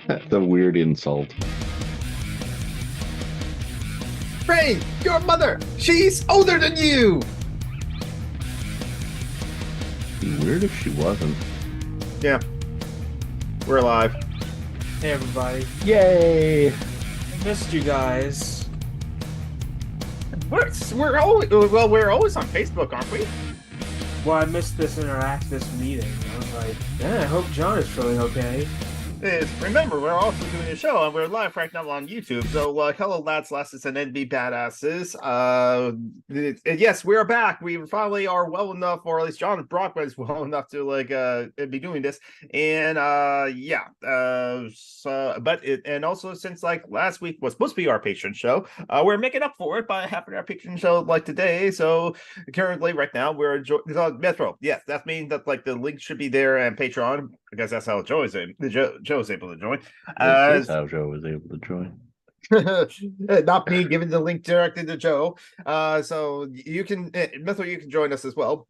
That's a weird insult. Rain, your mother, she's older than you. Be weird if she wasn't. Yeah, we're alive. Hey everybody, Yay! I missed you guys. We're always we're always on Facebook, aren't we? Well, I missed this meeting. I was like, yeah, I hope John is feeling okay. Remember, we're also doing a show and we're live right now on YouTube. So, hello, lads, lasses, and NB badasses. Yes, we're back. We finally are well enough, or at least John Brockman is well enough to be doing this. And and also since last week was supposed to be our patron show, we're making up for it by having our patron show today. So currently, right now, we're Metro. Yes, that means that the link should be there and Patreon because that's how Joe's able to join. This is how Joe was able to join. Not me giving the link directly to Joe. So you can, Mythro, you can join us as well.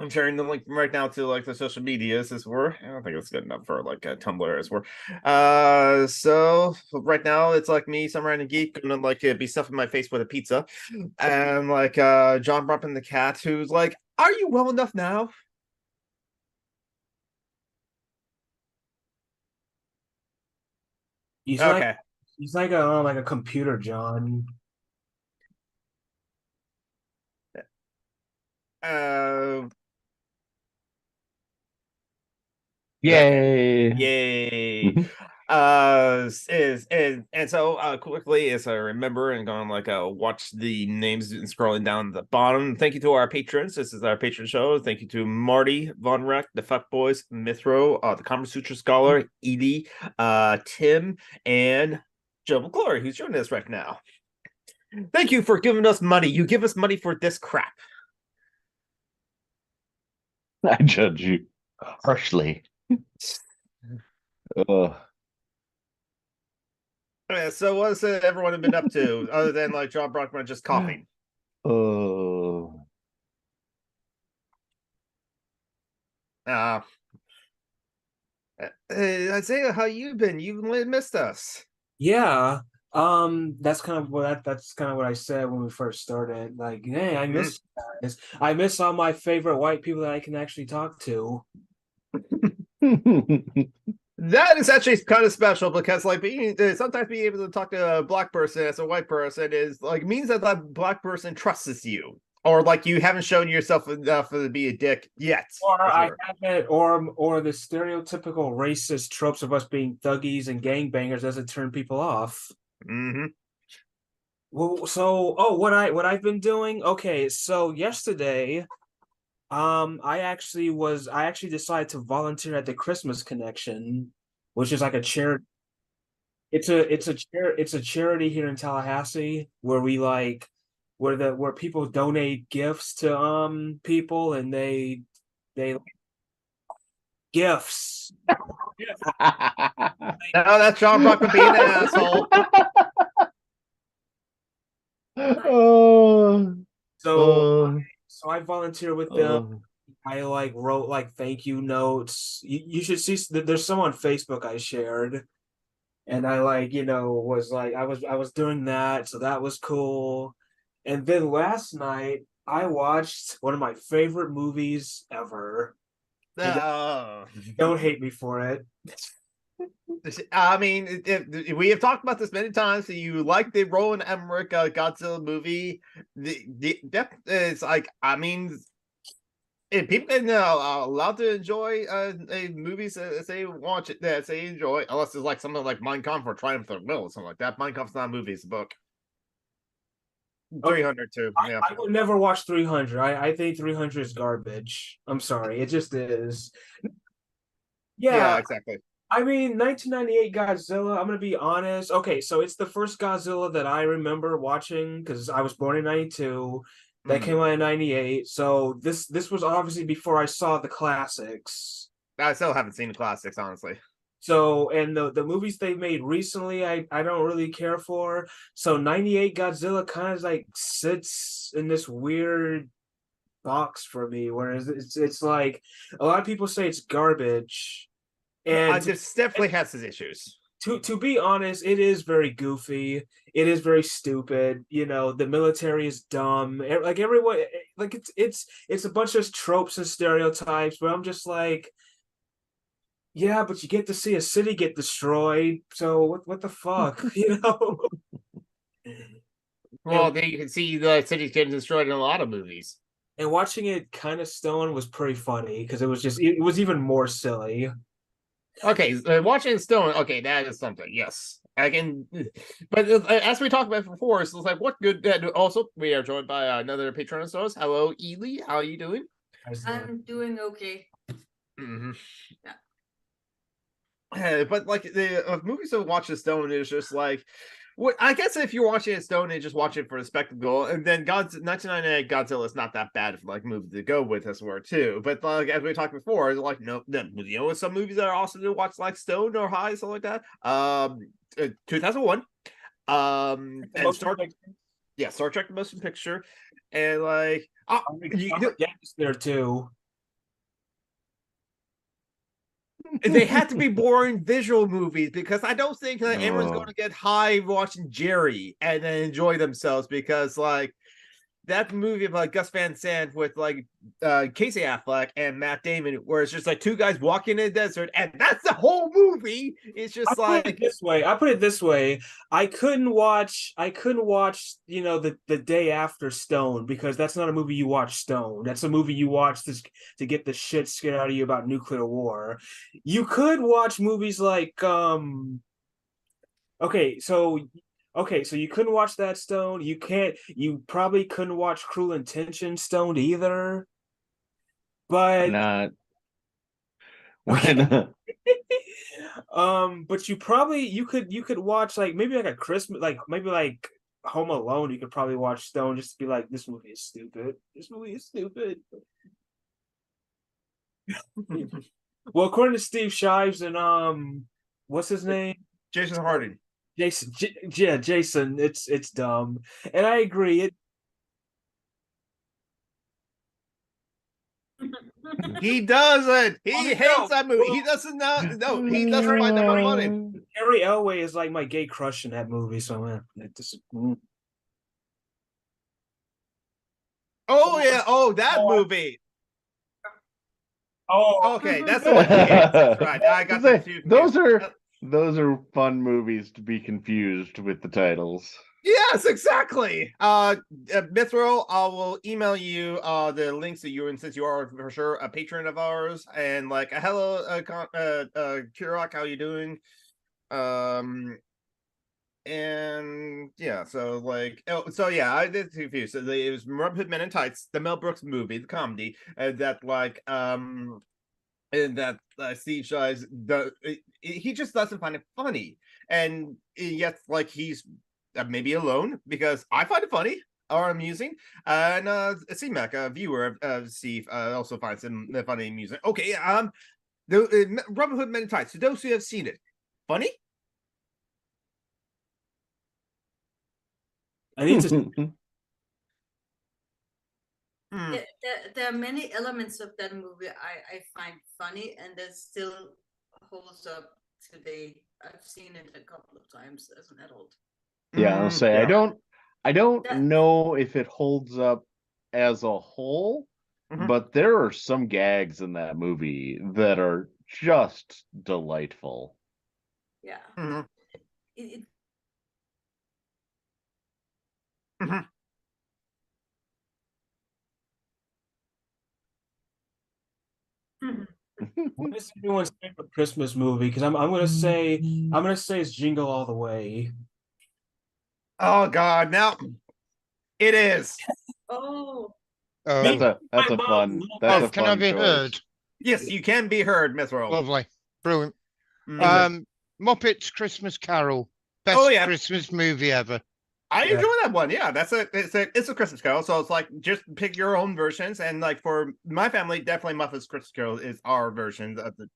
I'm sharing the link right now to the social medias as we're. I don't think it's good enough for a Tumblr as we're. So right now it's me, Summer and a Geek, gonna be stuffing my face with a pizza, and John Brumpin the cat, who's "Are you well enough now?" He's Okay. like a computer, John. Uh, Yay! Yay. And so quickly as I remember and going watch the names and scrolling down the bottom. Thank you to our patrons. This is our patron show. Thank you to Marty, Von Reck, the Fuck Boys, Mithro, the Kama Sutra Scholar, Edie, Tim, and Joe McClory, who's joining us right now. Thank you for giving us money. You give us money for this crap. I judge you harshly. So what's everyone been up to other than John Brockman just coughing? Isaiah, how you been? You've missed us. Yeah. That's kind of what I said when we first started. Like, hey, I miss you guys. I miss all my favorite white people that I can actually talk to. That is actually kind of special because sometimes being able to talk to a black person as a white person is means that that black person trusts you, or you haven't shown yourself enough to be a dick yet. Or I haven't, or the stereotypical racist tropes of us being thuggies and gangbangers doesn't turn people off. Mm-hmm. Well, so what I've been doing? Okay, so yesterday, I actually decided to volunteer at the Christmas Connection, which is like a charity. It's a charity here in Tallahassee where where people donate gifts to people and they gifts. No, that's John Buckman being an asshole. So I volunteer with them. I wrote thank you notes. You should see there's some on Facebook I shared, and I I was doing that, so that was cool. And then last night I watched one of my favorite movies ever. Don't hate me for it. I mean, we have talked about this many times. So you like the Roland Emmerich Godzilla movie? It's I mean, if people are allowed to enjoy movies as they watch it, that they enjoy, unless it's something like Mein Kampf or Triumph of the Will or something like that. Mein Kampf's not a movie; it's a book. 300 too. Yeah. I would never watch 300. I think 300 is garbage. I'm sorry, it just is. Yeah, exactly. I mean, 1998 Godzilla, I'm going to be honest. Okay, so it's the first Godzilla that I remember watching because I was born in 92. That came out in 98. So this was obviously before I saw the classics. I still haven't seen the classics, honestly. So, and the movies they made recently, I don't really care for. So 98 Godzilla kind of sits in this weird box for me, whereas it's like a lot of people say it's garbage. And this definitely has its issues. To be honest, it is very goofy. It is very stupid. You know, the military is dumb. Like everyone, like it's a bunch of tropes and stereotypes. But I'm just like, yeah, but you get to see a city get destroyed. So what the fuck, you know? Well, then you can see the cities getting destroyed in a lot of movies. And watching it kind of stoned was pretty funny because it was even more silly. Okay, watching Stone. Okay, that is something. Yes, I can. But as we talked about before, it's like what good. Also, we are joined by another patron of ours. Hello, Ely. How are you doing? I'm doing okay. Mm-hmm. Yeah. But like the movies that watch the Stone is just like. What I guess if you're watching a Stone and just watch it for the spectacle, and then 1998 Godzilla is not that bad of like movie to go with as well too. But like as we talked before, it's like no, you know, some movies that are awesome to watch like Stone or High, something like that. 2001, and Star Trek: The Motion Picture, and like there too. They had to be boring visual movies because I don't think that everyone's going to get high watching Jerry and then enjoy themselves because like that movie of like Gus Van Sant with like Casey Affleck and Matt Damon, where it's just like two guys walking in the desert, and that's the whole movie. It's just I put it this way. I couldn't watch, you know, the day after Stone because that's not a movie you watch Stone. That's a movie you watch to get the shit scared out of you about nuclear war. You could watch movies like okay, so you couldn't watch that Stone. You probably couldn't watch Cruel Intentions Stoned either. But not. Why not? but you could watch like maybe like a Christmas, like maybe like Home Alone. You could probably watch Stone just to be like, this movie is stupid. This movie is stupid. Well, according to Steve Shives and what's his name? Jason Harding. Jason, it's dumb, and I agree. He doesn't. He hates that movie. He doesn't know. No, he doesn't find that funny. Harry Elway is like my gay crush in that movie. So Oh yeah. Oh, that movie. Oh, okay, that's the one. That's right. I got those are fun movies to be confused with the titles. Yes, exactly. Mithril, I will email you the links to you, and since you are for sure a patron of ours, and like hello, Kirok, how you doing? And yeah, so like, so yeah, I did confuse. So it was Robin Hood Men in Tights, the Mel Brooks movie, the comedy, that like and that Steve Shives he just doesn't find it funny, and yet like he's maybe alone because I find it funny or amusing, and C-Mac, a viewer of Steve, also finds him funny and amusing. Okay, the Robin Hood Men in Tights. To those who have seen it, funny. I need to. There are many elements of that movie I find funny, and that still holds up today. I've seen it a couple of times as an adult. Yeah, I'll say yeah. I don't know if it holds up as a whole, but there are some gags in that movie that are just delightful. Yeah. What is everyone's favorite Christmas movie? Because I'm gonna say it's Jingle All the Way. Oh God, now it is. Oh. That's a fun. That's a can fun I be choice. heard? Yes, you can be heard, Mithril. Lovely, brilliant. Mm. Muppets Christmas Carol, best Christmas movie ever. I enjoy that one. Yeah, it's a Christmas Carol, so it's like just pick your own versions. And like for my family, definitely Muppets Christmas Carol is our version of the.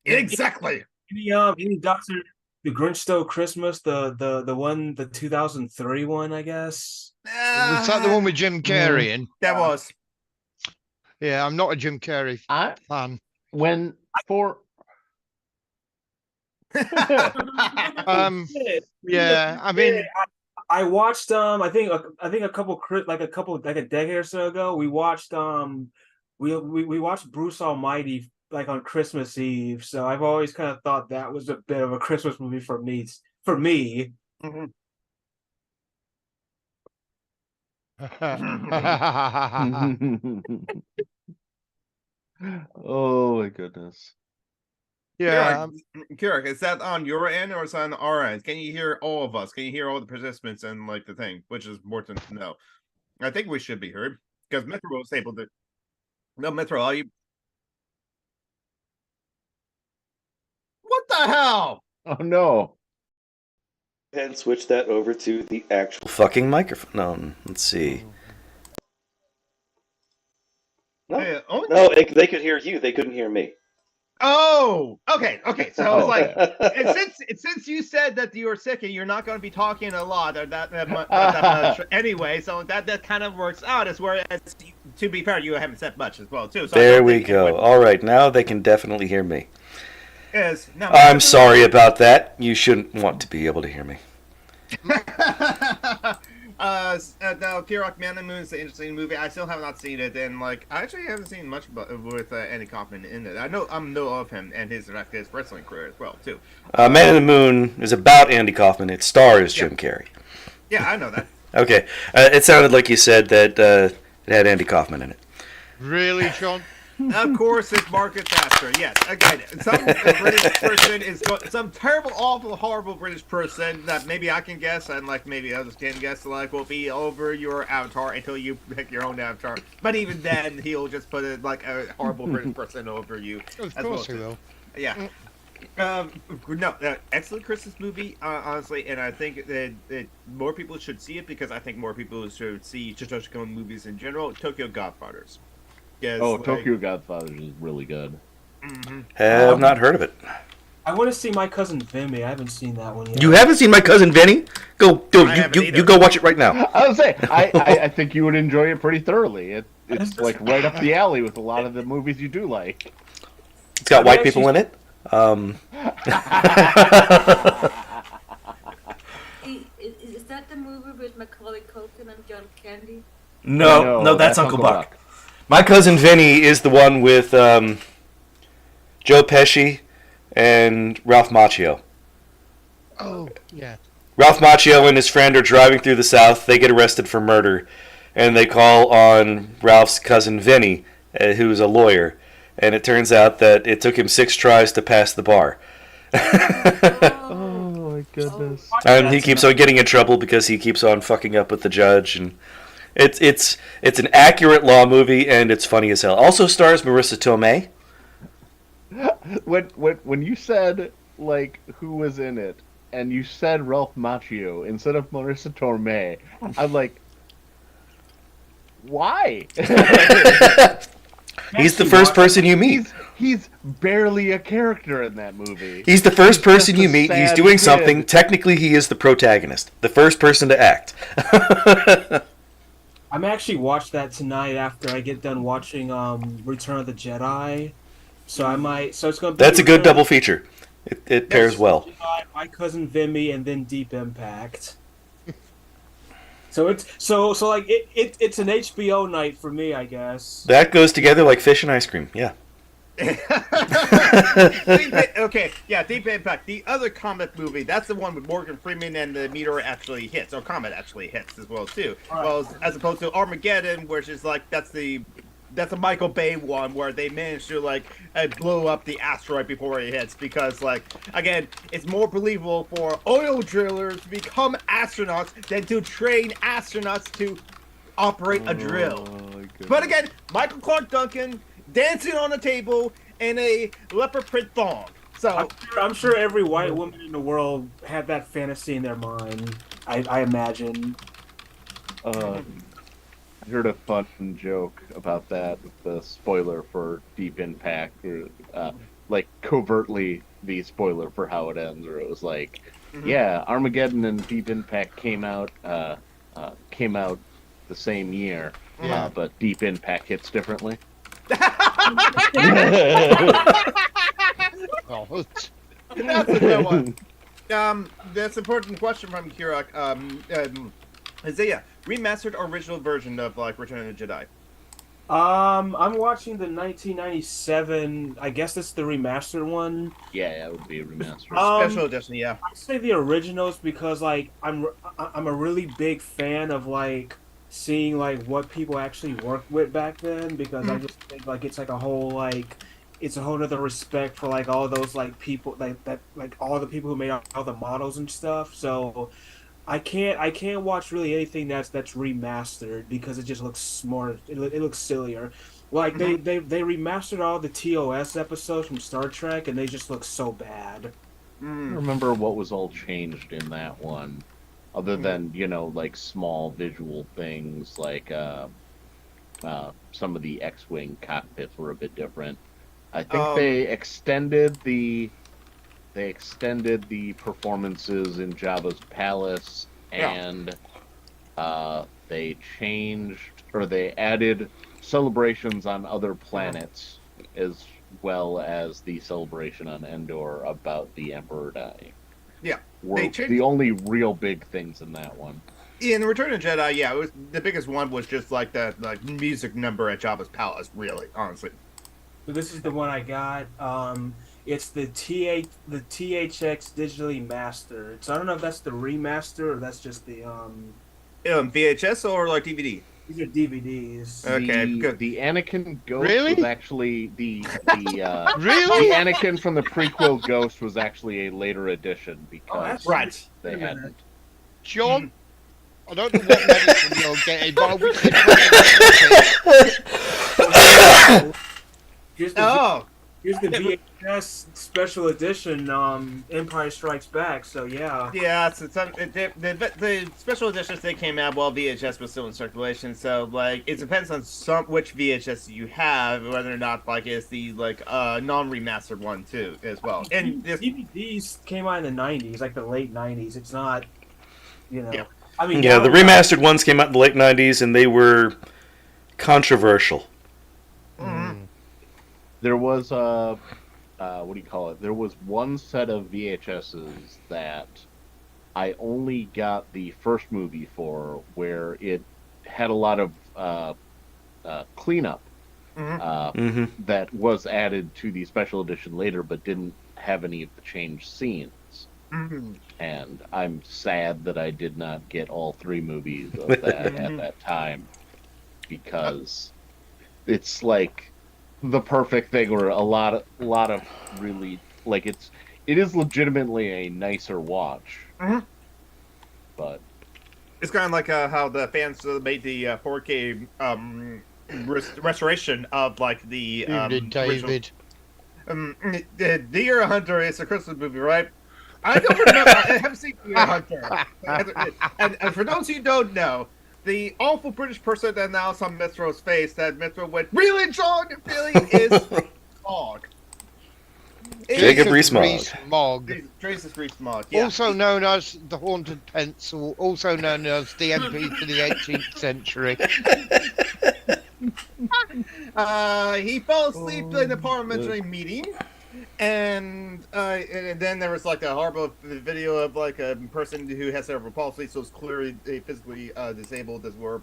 Exactly. Any Doctor The Grinch Stole Christmas, the one, the 2003 one, I guess. Was that the one with Jim Carrey in? That was. Yeah, I'm not a Jim Carrey fan. When for Yeah, I mean, I watched I think a couple like a decade or so ago we watched we watched Bruce Almighty like on Christmas Eve. So I've always kind of thought that was a bit of a Christmas movie for me. Mhm. Oh my goodness. Yeah. Kirak, is that on your end or is that on our end? Can you hear all of us? Can you hear all the participants and like the thing, which is important to know? I think we should be heard because Metro was able to. No, Metro, are you? What the hell? Oh no. And switch that over to the actual fucking microphone. Let's see. No, they could hear you. They couldn't hear me. Oh, okay. So I was like, Okay. and since you said that you were sick and you're not going to be talking a lot or that much anyway, so that kind of works out. As whereas, to be fair, you haven't said much as well too. So there we go. All right, now they can definitely hear me. Now, I'm sorry about that. You shouldn't want to be able to hear me. Now, Kirok, Man and Moon is an interesting movie. I still have not seen it, and like I actually haven't seen much with Andy Kaufman in it. I know of him and his wrestling career as well too. Man and the Moon is about Andy Kaufman. It stars Jim Carrey. Yeah, I know that. Okay, it sounded like you said that it had Andy Kaufman in it. Really, Sean? Of course, it's Margaret Thatcher. Yes, again, some British person is some terrible, awful, horrible British person that maybe I can guess, and like maybe others can guess, like will be over your avatar until you pick your own avatar. But even then, he'll just put it like a horrible British person over you. Of course he will. Yeah. Excellent Christmas movie, honestly, and I think that more people should see it because I think more people should see Satoshi Kon movies in general. Tokyo Godfathers. Yes, Tokyo Godfathers is really good. Mm-hmm. Have not heard of it. I want to see My Cousin Vinny. I haven't seen that one yet. You haven't seen My Cousin Vinny? You go watch it right now. I was saying, I think you would enjoy it pretty thoroughly. It's like right up the alley with a lot of the movies you do like. It's got white people in it. Is that the movie with Macaulay Culkin and John Candy? No, that's Uncle Buck. My Cousin Vinny is the one with Joe Pesci and Ralph Macchio. Oh, yeah. Ralph Macchio and his friend are driving through the South. They get arrested for murder, and they call on Ralph's cousin Vinny, who's a lawyer. And it turns out that it took him 6 tries to pass the bar. Oh my goodness! And he keeps on getting in trouble because he keeps on fucking up with the judge, and it's an accurate law movie, and it's funny as hell. Also stars Marissa Tomei. When you said like who was in it, and you said Ralph Macchio instead of Marissa Tomei, I'm like, why? He's the first person you meet. He's barely a character in that movie. He's the first person you meet. He's doing something. Technically, he is the protagonist. The first person to act. I'm actually watch that tonight after I get done watching Return of the Jedi. So I might. So it's gonna be. That's a good double feature. It pairs well. Jedi, My Cousin Vinny, and then Deep Impact. So it's like it's an HBO night for me, I guess. That goes together like fish and ice cream. Yeah. Okay, yeah, Deep Impact. The other comic movie, that's the one with Morgan Freeman and the meteor actually hits, or comet actually hits as well too. Right. Well, as opposed to Armageddon, which is like that's a Michael Bay one where they managed to like blow up the asteroid before it hits because like again it's more believable for oil drillers to become astronauts than to train astronauts to operate a drill. But again, Michael Clark Duncan dancing on a table in a leopard print thong. So I'm sure every white woman in the world had that fantasy in their mind. I imagine. I heard a fun joke about that, the spoiler for Deep Impact, or like covertly the spoiler for how it ends, where it was like, yeah, Armageddon and Deep Impact came out the same year, but Deep Impact hits differently. Oh, That's a good one. That's an important question from Kirak. Isaiah, remastered or original version of like Return of the Jedi? I'm watching the 1997. I guess it's the remastered one. Yeah, that would be a remaster. Special edition, yeah. I say the originals because like I'm a really big fan of like seeing like what people actually worked with back then because I just think like it's like a whole like it's a whole other respect for like all those like people like that like all the people who made all the models and stuff. So I can't watch really anything that's remastered because it just looks more it looks sillier. Like they remastered all the TOS episodes from Star Trek and they just look so bad. I don't remember what was all changed in that one, other than like small visual things like some of the X-wing cockpits were a bit different. I think they extended the performances in Jabba's palace, and they changed or they added celebrations on other planets as well as the celebration on Endor about the Emperor dying. Yeah, Were the only real big things in that one. In Return of the Jedi, yeah, it was the biggest one was just like the music number at Jabba's palace. Really, honestly. So this is the one I got. It's the THX digitally mastered. So I don't know if that's the remaster or that's just the VHS or like DVD. These are DVDs. Okay, good. The Anakin Ghost Really? was actually the really? the Anakin from the prequel Ghost was actually a later edition because that's right. they hadn't. John, I don't know what medicine you're getting, but I wish you'd Here's the VHS special edition, Empire Strikes Back. So yeah. Yeah, so the special editions they came out while VHS was still in circulation. So like it depends on which VHS you have, whether or not like it's the like non-remastered one too as well. And DVDs came out in the 90s, like the late 90s. It's not, Yeah. I mean, Yeah, the remastered ones came out in the late 90s, and they were controversial. There was what do you call it? There was one set of VHSs that I only got the first movie for, where it had a lot of cleanup that was added to the special edition later, but didn't have any of the changed scenes. And I'm sad that I did not get all 3 movies of that at that time, because it's like the perfect thing, or a lot of really like it is legitimately a nicer watch. But it's kind of like how the fans made the 4K restoration of like the David. Deer Hunter is a Christmas movie, right? I don't remember. I haven't seen Deer Hunter. And for those who don't know, the awful British person that announced on Metro's face that Metro went, "Really, John? Really?" is Smog. Jacob Rees-Mogg. Jason Rees-Mogg, yeah. Also known as the Haunted Pencil, also known as the MP for the 18th century. He fell asleep in the parliamentary meeting, and then there was like a horrible video of like a person who has cerebral palsy, so it's clearly physically disabled as well.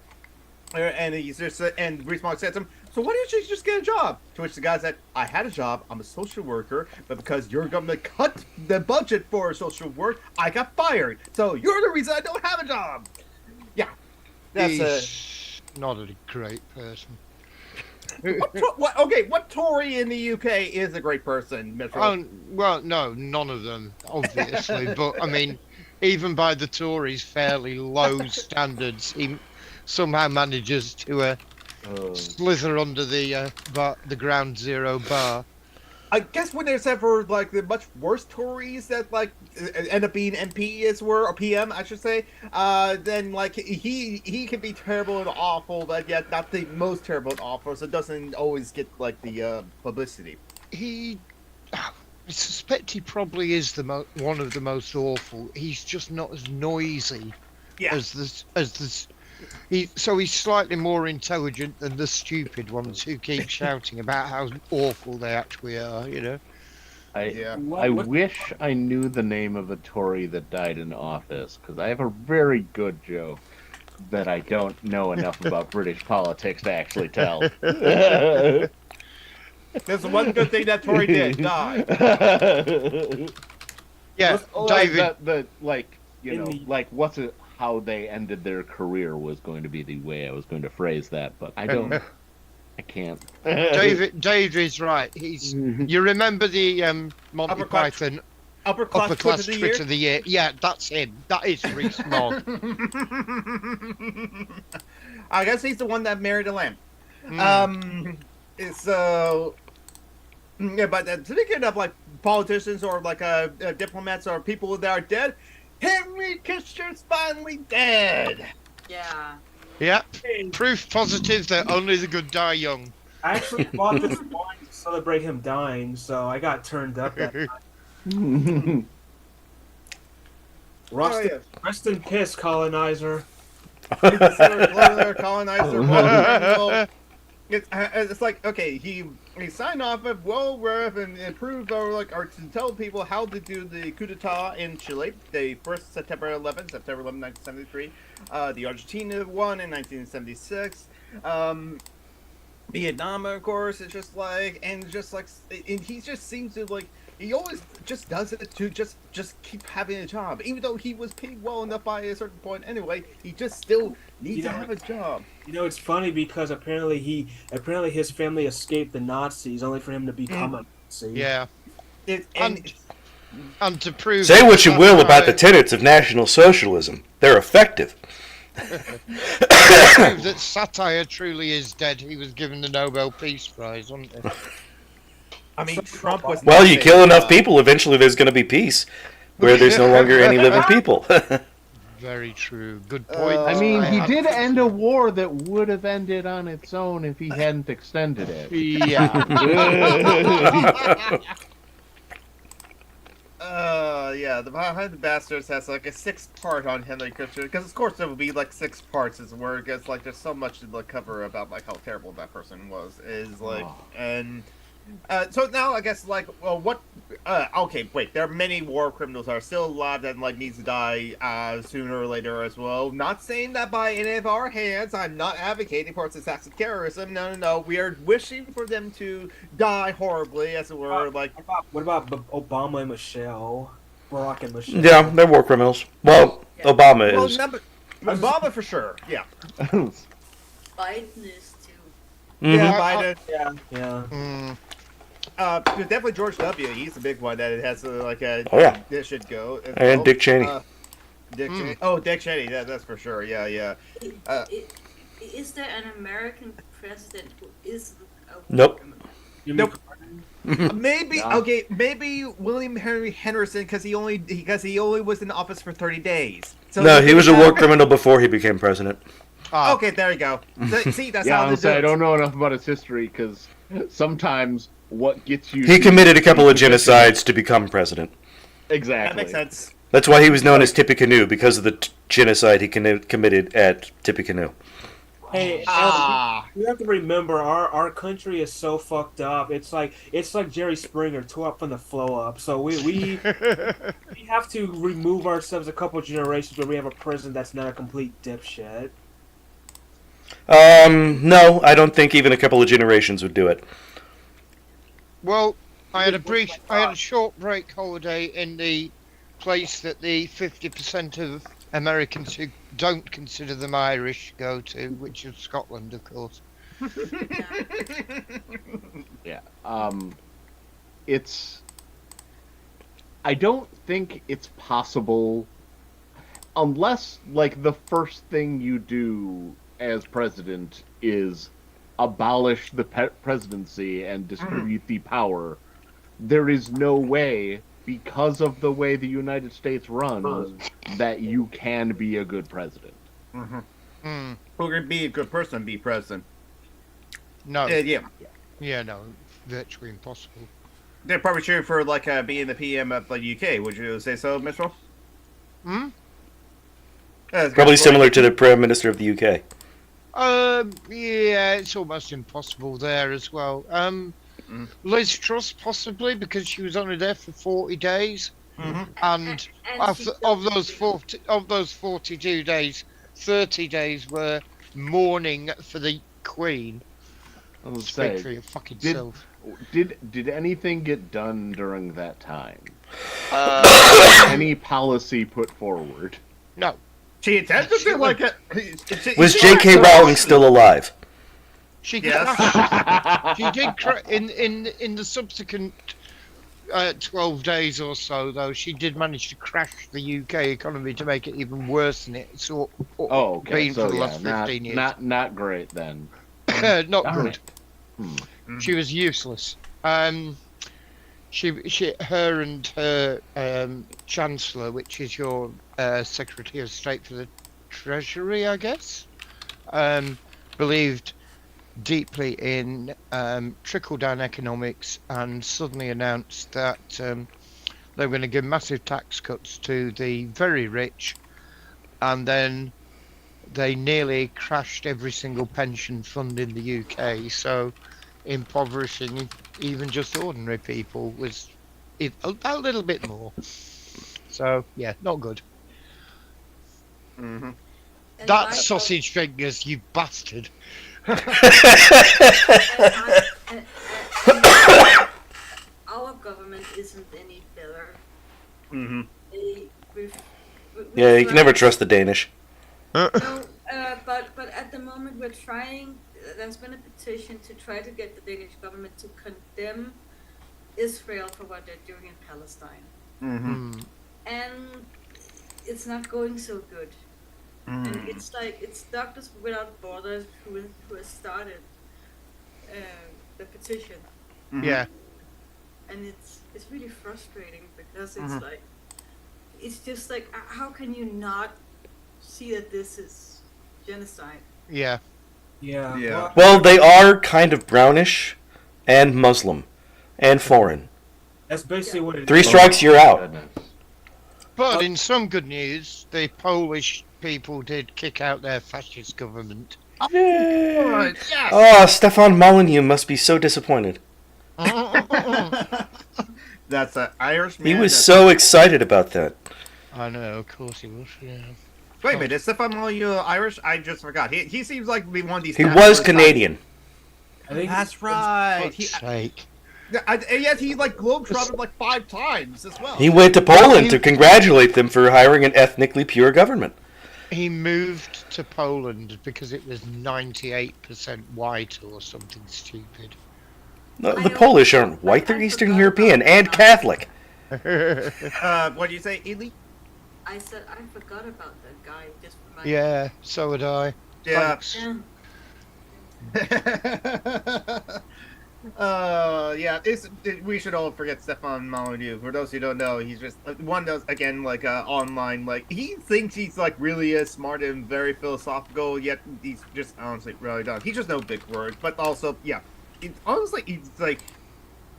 And and Rees-Mogg said to him, "So why didn't you just get a job?" To which the guy said, "I had a job. I'm a social worker, but because your government cut the budget for social work, I got fired. So you're the reason I don't have a job." Yeah, He's not a great person. What Tory in the UK is a great person, Metro? Well, no, none of them, obviously. But I mean, even by the Tories' fairly low standards, he somehow manages to slither under the ground zero bar. I guess when there's ever like the much worse Tories that like end up being MPs or PM, I should say, then like he can be terrible and awful, but yet not the most terrible and awful, so it doesn't always get like the publicity. I suspect he probably is one of the most awful. He's just not as noisy as He's slightly more intelligent than the stupid ones who keep shouting about how awful they actually are. You know. Yeah. I wish I knew the name of a Tory that died in office, because I have a very good joke that I don't know enough about British politics to actually tell. There's one good thing that Tory did, die. Yeah, David. How they ended their career was going to be the way I was going to phrase that, but I don't. I can't. David's right. You remember the Monty Python Upper class twit of the year? Yeah, that's him. That is Rees-Mogg. I guess he's the one that married a lamb. So yeah, but speaking of like politicians or like diplomats or people that are dead, Henry Kissinger's finally dead. Yeah. Yeah, proof positive that only the good die young. I actually bought this wine to celebrate him dying, so I got turned up that night. Rest in piss, colonizer. Colonizer. Well, it's like, okay, he signed off of Woolworth and approved or to tell people how to do the coup d'etat in Chile, the first September 11th, 1973. The Argentina won in 1976. Vietnam, of course, is just like, and he just seems to like, he always just does it to just keep having a job, even though he was paid well enough by a certain point anyway. He just still needs to have a job. You know, it's funny because apparently his family escaped the Nazis, only for him to become a Nazi. Yeah. And to prove. Say what you will about the tenets of National Socialism, they're effective. To prove that satire truly is dead, he was given the Nobel Peace Prize, wasn't he? I mean, Trump was. Well, you kill enough people, eventually there's going to be peace, where there's no longer any living people. Very true. Good point. I mean, he did end a war that would have ended on its own if he hadn't extended it. Yeah. Yeah, the Behind the Bastards has like a 6-part on Henry Kissinger, because of course there will be like 6 parts as where it gets like there's so much to cover about like how terrible that person was and so now I guess like, well, what okay, wait, there are many war criminals that are still alive that like needs to die sooner or later as well. Not saying that by any of our hands. I'm not advocating for its acts of terrorism. No, we are wishing for them to die horribly, as it were. Like, what about Obama and Michelle, Barack and Michelle? Yeah, they're war criminals. Well, Obama is. Obama for sure. Yeah. Biden is too. Yeah, Biden. Yeah. Definitely George W. He's the big one that it has like a. Oh yeah. This should go. And Dick Cheney. Dick Cheney. Oh, Dick Cheney. That's for sure. Yeah. Is there an American president who is a Nope. Nope. Maybe okay. Maybe William Henry Henderson because he only was in office for 30 days. So No, he was a war criminal before he became president. Okay, there you go. See, that's how they do I it. don't know enough about his history because sometimes what gets you. He committed a couple of genocides to become president. Exactly. That makes sense. That's why he was known as Tippecanoe, because of the genocide he committed at Tippecanoe. Hey, you have to remember our country is so fucked up. It's like Jerry Springer tore up from the flow up. So we have to remove ourselves a couple generations where we have a president that's not a complete dipshit. No, I don't think even a couple of generations would do it. Well, I had a short break holiday in the place that the 50% of Americans who don't consider them Irish go to, which is Scotland, of course. Yeah. I don't think it's possible unless, like, the first thing you do as president is abolish the presidency and distribute the power. There is no way, because of the way the United States runs, that you can be a good president. Who can be a good person and be president? No. Yeah, no, virtually impossible. They're probably cheering for being the PM of the UK. Would you say so, Mitchell? Probably similar to the Prime Minister of the UK. Yeah, it's almost impossible there as well. Liz Truss possibly because she was only there for 40 days, and And she of doesn't those 42 days, 30 days were mourning for the Queen. I was Speak say, for your fucking did- self. Did anything get done during that time? Uh, Any policy put forward? no. She attempted to like it. Was J.K. Rowling still alive? She Yes. crashed. She did in the subsequent 12 days or so, though. She did manage to crash the UK economy to make it even worse than it's Oh, okay. been So for the yeah, last 15 years. not great then. Not Darn good. it. She was useless. Her and her Chancellor, which is your Secretary of State for the Treasury, I guess, believed deeply in trickle-down economics and suddenly announced that they were going to give massive tax cuts to the very rich, and then they nearly crashed every single pension fund in the UK, so impoverishing even just ordinary people was a little bit more. So, yeah, not good. Mm-hmm. And That my sausage fingers, you bastard. and our government isn't any better. Mm-hmm. We've Yeah, you can never tried- trust the Danish. No, but at the moment we're trying. There's been a petition to try to get the Danish government to condemn Israel for what they're doing in Palestine, Mm-hmm. and it's not going so good. And it's like it's Doctors Without Borders who has started the petition, Yeah. and it's really frustrating because it's like it's just like how can you not see that this is genocide? Yeah. Yeah. Yeah. Well, they are kind of brownish and Muslim and foreign. That's basically what it is. 3 strikes, you're out. Goodness. But in some good news, the Polish people did kick out their fascist government. Yay. Yes. Oh, Stefan Molyneux must be so disappointed. That's an Irish man. He was that's- so excited about that. I know, of course he was, yeah. Wait a minute, is Stefan Molyneux Irish? I just forgot. He seems like to be one of these. He nationalist was Canadian. I think That's right. Fuck's sake. And yet he like globetrotted like 5 times as well. He went to Poland to congratulate them for hiring an ethnically pure government. He moved to Poland because it was 98% white or something stupid. No, the Polish aren't white, they're Eastern European and Catholic. What do you say, Ely? I said I forgot about that guy. Just for my Yeah, so would I. Yeah. Thanks. Yeah. We should all forget Stefan Molyneux. For those who don't know, he's just one does again like online like he thinks he's like really smart and very philosophical. Yet he's just honestly really dumb. He's just no big words, but also yeah. Honestly, he's like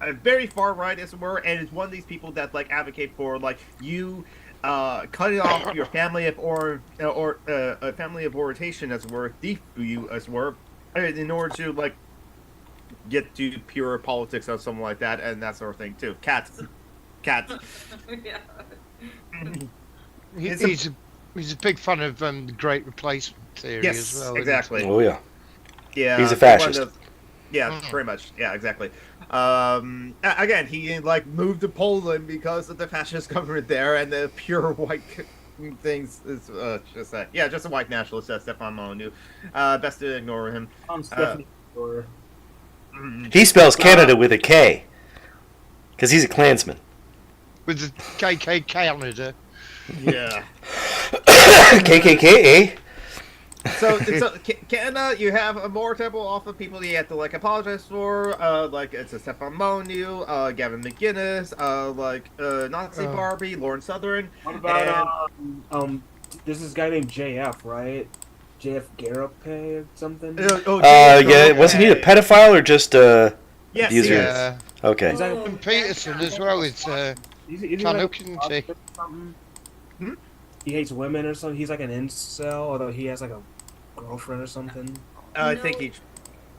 a very far right as it were, and it's one of these people that like advocate for like you cutting off your family of or a family of orientation as it were, you as it were, in order to like get to pure politics or something like that, and that sort of thing too. Cats. yeah. He's a big fan of the Great Replacement theory Yes, as well. exactly. Oh, yeah. Yeah, He's a one of fascist. those- yeah, pretty much. Yeah, exactly. Again, he like moved to Poland because of the fascist government there, and the pure white things is just that. Yeah, just a white nationalist. Stefan Molyneux. Best to ignore him. Stephanie or He spells Canada with a K. Because he's a Klansman. With the KKK Canada. Yeah. KKK, eh? So Canada, you have a more terrible awful people you have to like apologize for. Like it's a Stefan Molyneux, Gavin McGuinness, Nazi Barbie, Lauren Southern. what about there's this guy named JF, right? JF Garape or something? Yeah, wasn't he a pedophile or just Yes, abuser? he is. Yeah. Okay. Is that- Oh, And Peterson that as guy. well. It's He's Can like look into. something. he hates women or something. He's like an incel, although he has like a girlfriend or something. I No. think he.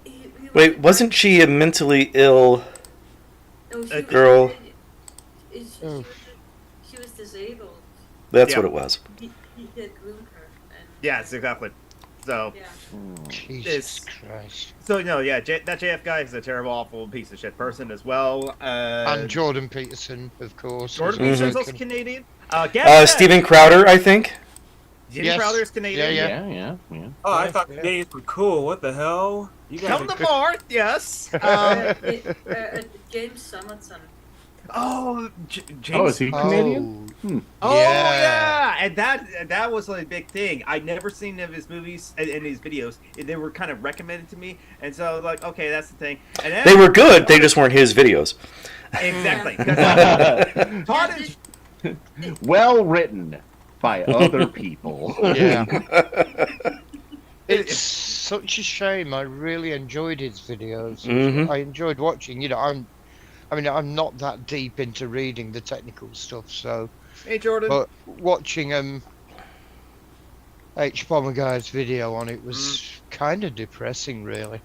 He was Wait, a wasn't she a mentally ill No, she a was girl? really- Oh. she was disabled. That's Yeah. what it was. He had groomed her. And, Yes, exactly. So, Yeah. Jesus Christ. so no, yeah, that JF guy is a terrible, awful piece of shit person as well. And Jordan Peterson, of course. Jordan is Peterson's also also Canadian. Gavin Steven Crowder, I think. Jim Yes. Crowder is Canadian. Yeah. Yeah. Oh, I Yeah, thought yeah. Canadians were cool. What the hell? You guys Come are to North, yes. James Summerton. James. Oh, is he Canadian? Oh Yeah. yeah, and that was a big thing. I'd never seen any of his movies and his videos. They were kind of recommended to me, and so like, okay, that's the thing. And then, They were good. They just weren't his videos. exactly. 'Cause, Todd is Well written by other people. Yeah. It's such a shame. I really enjoyed his videos. Mhm. I enjoyed watching. I'm not that deep into reading the technical stuff, so Hey Jordan. but watching H Bomber Guy's video on it was kind of depressing, really.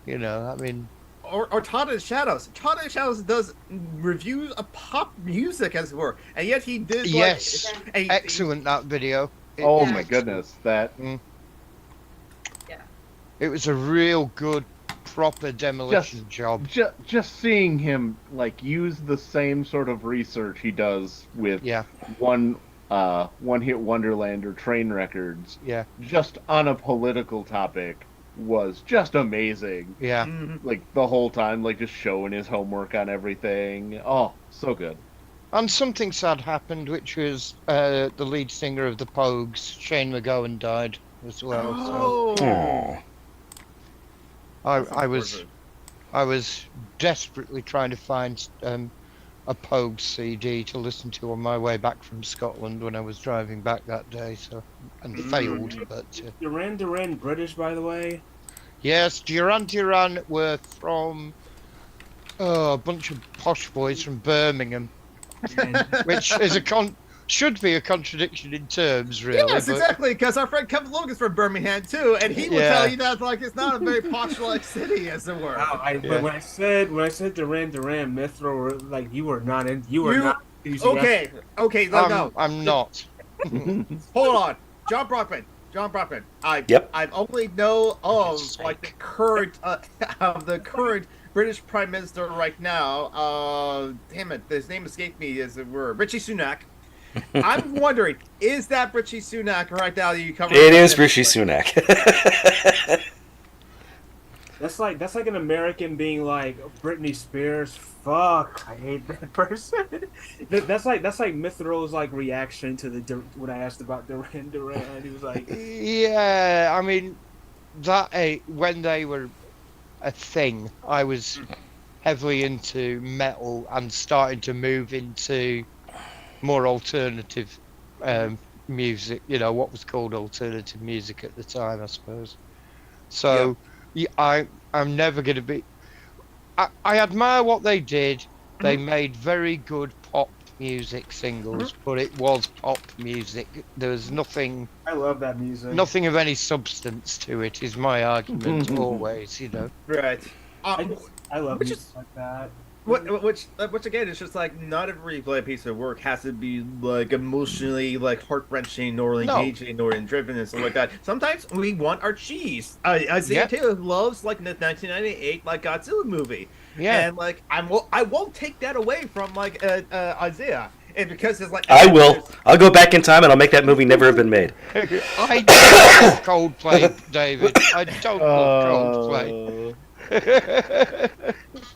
or Todd in Shadows. Todd in Shadows does reviews of pop music, as it were, and yet he did. Yes. Like, Excellent that video. Oh Yeah. my goodness, that It was a real good, proper demolition job. just seeing him like use the same sort of research he does with Yeah, one hit Wonderland or Train Records, yeah, just on a political topic, was just amazing. yeah. Mhm. Like the whole time, like just showing his homework on everything. Oh, so good. And something sad happened, which was the lead singer of the Pogues, Shane McGowan, died as well. Oh. Aw. I was desperately trying to find a Pogues CD to listen to on my way back from Scotland when I was driving back that day, and failed. But Duran British, by the way. yes, Duran Duran were from a bunch of posh boys from Birmingham, which is should be a contradiction in terms, really. Yes, but exactly. Because our friend Kevin Logan's from Birmingham too, and he will Yeah. tell you that like it's not a very posh-like city, as it were. Wow, Yeah. But when I said Duran Mithra, were like you were not in. You were You- not. Okay, no. I'm not. Hold on, John Brockman. Yep. I only know of Goodness like the sake. current of the current British Prime Minister right now. Damn it, his name escaped me, as it were. Richie Sunak. I'm wondering, is that Richie Sunak right now that you cover? It is Rishi Sunak. That's like an American being like Britney Spears. Fuck, I hate that person. That's like Mithro's like reaction to when I asked about Duran. He was like, Yeah, I mean, when they were a thing, I was heavily into metal and starting to move into more alternative music. What was called alternative music at the time, I suppose. So, I'm never going to be. I admire what they did. They made very good pop music singles, but it was pop music. There was nothing I love that music. of any substance to it, is my argument always, Right. I love Which music is- like that. Which again, it's just like not every piece of work has to be like emotionally like heart wrenching or No. engaging or driven and stuff like that. Sometimes we want our cheese. Isaiah Yeah. too loves like the 1998 like Godzilla movie, Yeah. and like I won't take that away from like Isaiah, and because it's like I will. I'll go back in time and I'll make that movie never have been made. I don't love Coldplay, David. I don't love Coldplay.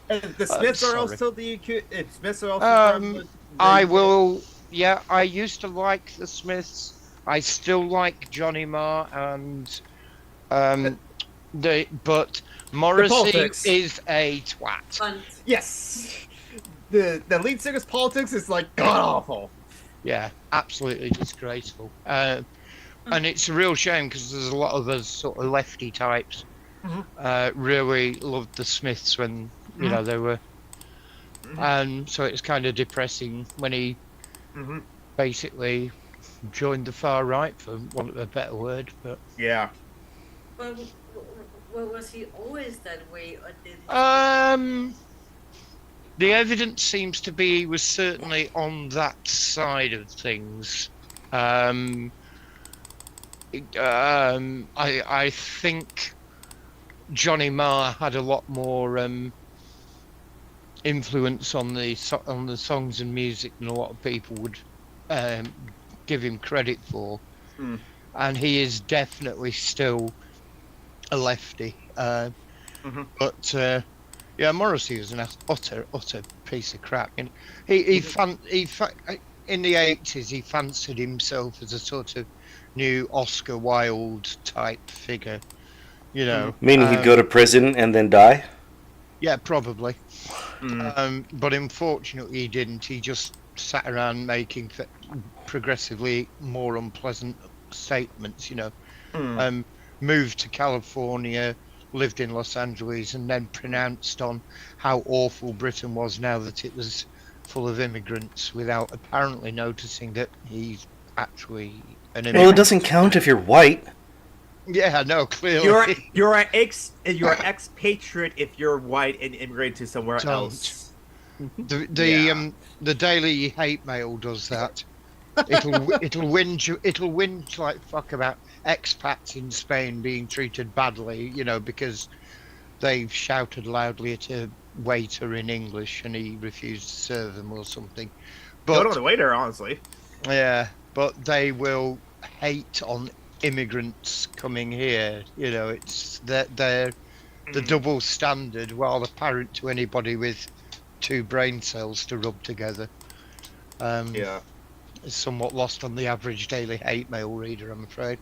The Smiths are sorry. also Smiths are also from the- I will. Yeah, I used to like the Smiths. I still like Johnny Marr and but Morrissey politics. is a twat. Fun. Yes. The lead singer's politics is like god awful. Yeah, absolutely disgraceful. And it's a real shame because there's a lot of us sort of lefty types really loved the Smiths when they were, and so it's kind of depressing when he basically joined the far right, for want of a better word. But Yeah. But was he always that way, or did he? The evidence seems to be he was certainly on that side of things. I think Johnny Marr had a lot more influence on the songs and music than a lot of people would give him credit for, and he is definitely still a lefty. But yeah, Morrissey was an utter piece of crap. And he in the 80s he fancied himself as a sort of new Oscar Wilde type figure, you know. Meaning he'd go to prison and then die? Yeah, probably. But unfortunately he didn't. He just sat around making progressively more unpleasant statements, you know. Moved to California, lived in Los Angeles, and then pronounced on how awful Britain was now that it was full of immigrants, without apparently noticing that he's actually an immigrant. Well, it doesn't count if you're white. Yeah, no, clearly. You're an expatriate if you're white and immigrate to somewhere else. The Daily Hate Mail does that. It'll whinge like fuck about expats in Spain being treated badly, you know, because they've shouted loudly at a waiter in English and he refused to serve them or something. But Go to the waiter, honestly. yeah, but they will hate on immigrants coming here. You know, it's they're the double standard, while apparent to anybody with two brain cells to rub together. Is somewhat lost on the average Daily Hate Mail reader, I'm afraid.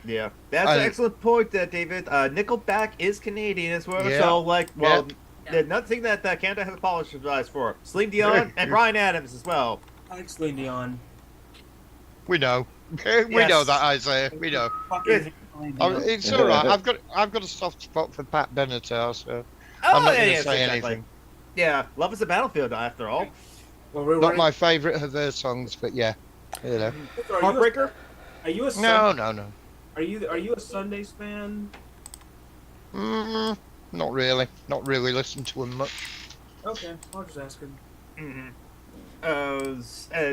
Yeah, that's an excellent point, David. Nickelback is Canadian as well, so nothing that Canada has apologized for. Celine Dion and Bryan Adams as well. Thanks, Celine Dion. We know. We know that, Isaiah. We know. It's all right. I've got a soft spot for Pat Benatar, so I'm not going to say anything. Yeah, love is a battlefield, after all. Well, not my favourite of their songs, but yeah, you know. Heartbreaker? Are you a No. Are you a Sundays fan? Not really. Not really listen to them much. Okay, I'll just ask him.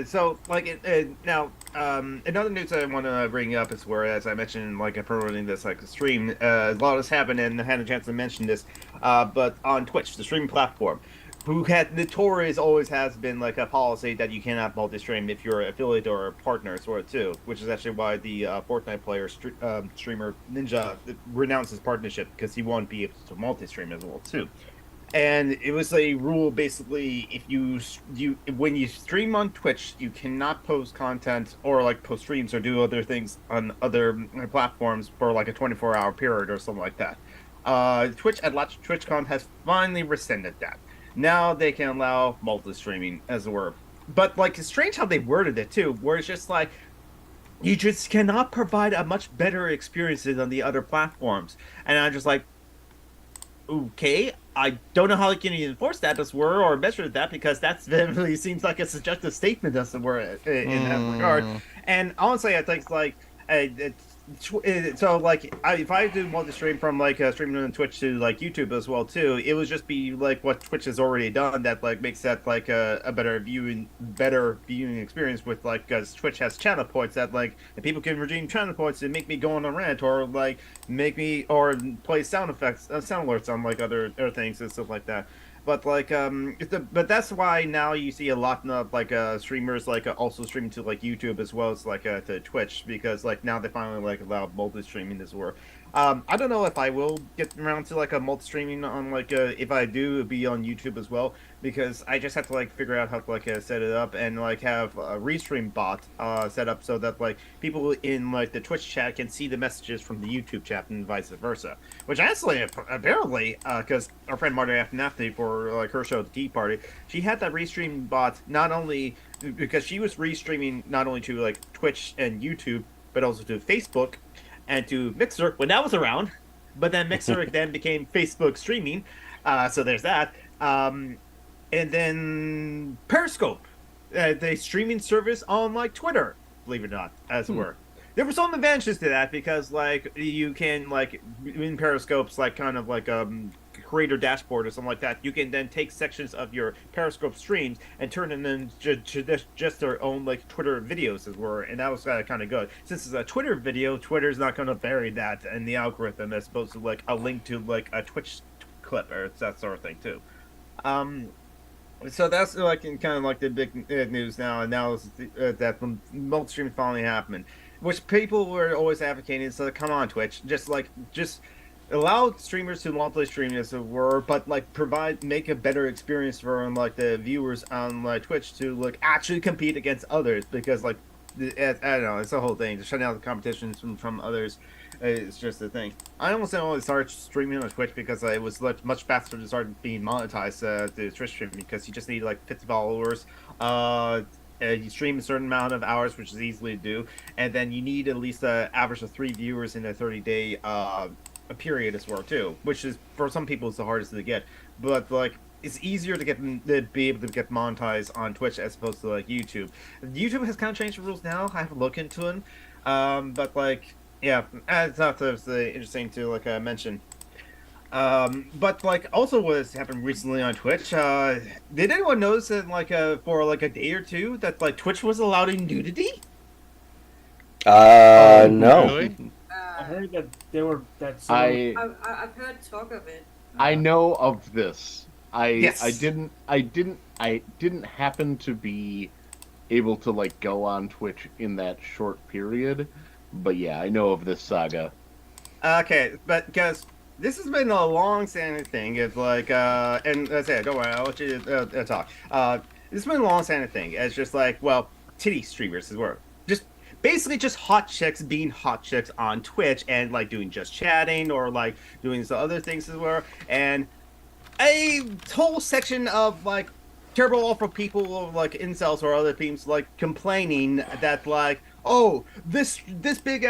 So, like, now, another news I want to bring up is where, as I mentioned, like, promoting this, like, stream, a lot has happened, and I had a chance to mention this, but on Twitch, the streaming platform, who had notorious always has been, like, a policy that you cannot multi-stream if you're an affiliate or a partner, sort of, too, which is actually why the Fortnite player, streamer Ninja renounced his partnership, because he won't be able to multi-stream as well, too. And it was a rule, basically, if when you stream on Twitch, you cannot post content or like post streams or do other things on other platforms for like a 24-hour period or something like that. Twitch at TwitchCon has finally rescinded that. Now they can allow multi-streaming, as it were. But like, it's strange how they worded it too, where it's just like, you just cannot provide a much better experience than the other platforms. And I'm just like, okay, I don't know how you can enforce that as were or measure that, because that really seems like a suggestive statement as it were in that regard. And honestly, I think like so like if I do multi-stream from like streaming on Twitch to like YouTube as well too, it would just be like what Twitch has already done that like makes that like a better viewing experience with like, because Twitch has channel points that like people can redeem channel points and make me go on a rant or like make me or play sound effects, sound alerts on like other things and stuff like that. But like but that's why now you see a lot of like streamers like also streaming to like YouTube as well as like to Twitch, because like now they finally like allow multi-streaming as well. I don't know if I will get around to like a multi-streaming on like if I do, it'd be on YouTube as well, because I just have to like figure out how to like set it up and like have a restream bot set up so that like people in like the Twitch chat can see the messages from the YouTube chat and vice versa. Which actually apparently because our friend Marta Afnafty for like her show The Tea Party, she had that restream bot not only because she was restreaming not only to like Twitch and YouTube but also to Facebook and to Mixer when that was around, but then Mixer then became Facebook streaming, so there's that. And then Periscope, the streaming service on like Twitter. believe it or not, as it were. There were some advantages to that because like you can like in Periscope's like kind of like creator dashboard or something like that, you can then take sections of your Periscope streams and turn them into just their own like Twitter videos as it were, and that was kind of good. Since it's a Twitter video, Twitter's not going to vary that in the algorithm as opposed to like a link to like a Twitch clip or that sort of thing too. So that's like kind of like the big news now, and now is that the multi-stream finally happened, which people were always advocating. So come on, Twitch, just allow streamers to multi-stream as it were, but like make a better experience for like the viewers on like Twitch to like actually compete against others, because like I don't know, it's the whole thing to shut down the competitions from others. It's just the thing. I almost only started streaming on Twitch because it was like much faster to start being monetized to Twitch stream, because you just need like 50 followers. You stream a certain amount of hours, which is easily to do, and then you need at least an average of 3 viewers in a 30-day period as well too, which is for some people it's the hardest to get. But like it's easier to be able to get monetized on Twitch as opposed to like YouTube. YouTube has kind of changed the rules now. I have to look into them, but like. Yeah, I thought that was interesting to like mention. But like also what has happened recently on Twitch, did anyone notice that like for like a day or two that like Twitch was allowing nudity? No. Really? I heard that there were I've heard talk of it. I know of this. Yes. I didn't happen to be able to like go on Twitch in that short period, but yeah, I know of this saga. Okay, but because this has been a long-standing thing, it's like and let's say, don't worry, I'll let you talk. This has been a long-standing thing. It's just like, well, titty streamers as well. Just basically just hot chicks being hot chicks on Twitch and like doing just chatting or like doing some other things as well, and a whole section of like terrible awful people like incels or other themes like complaining that like, oh, this big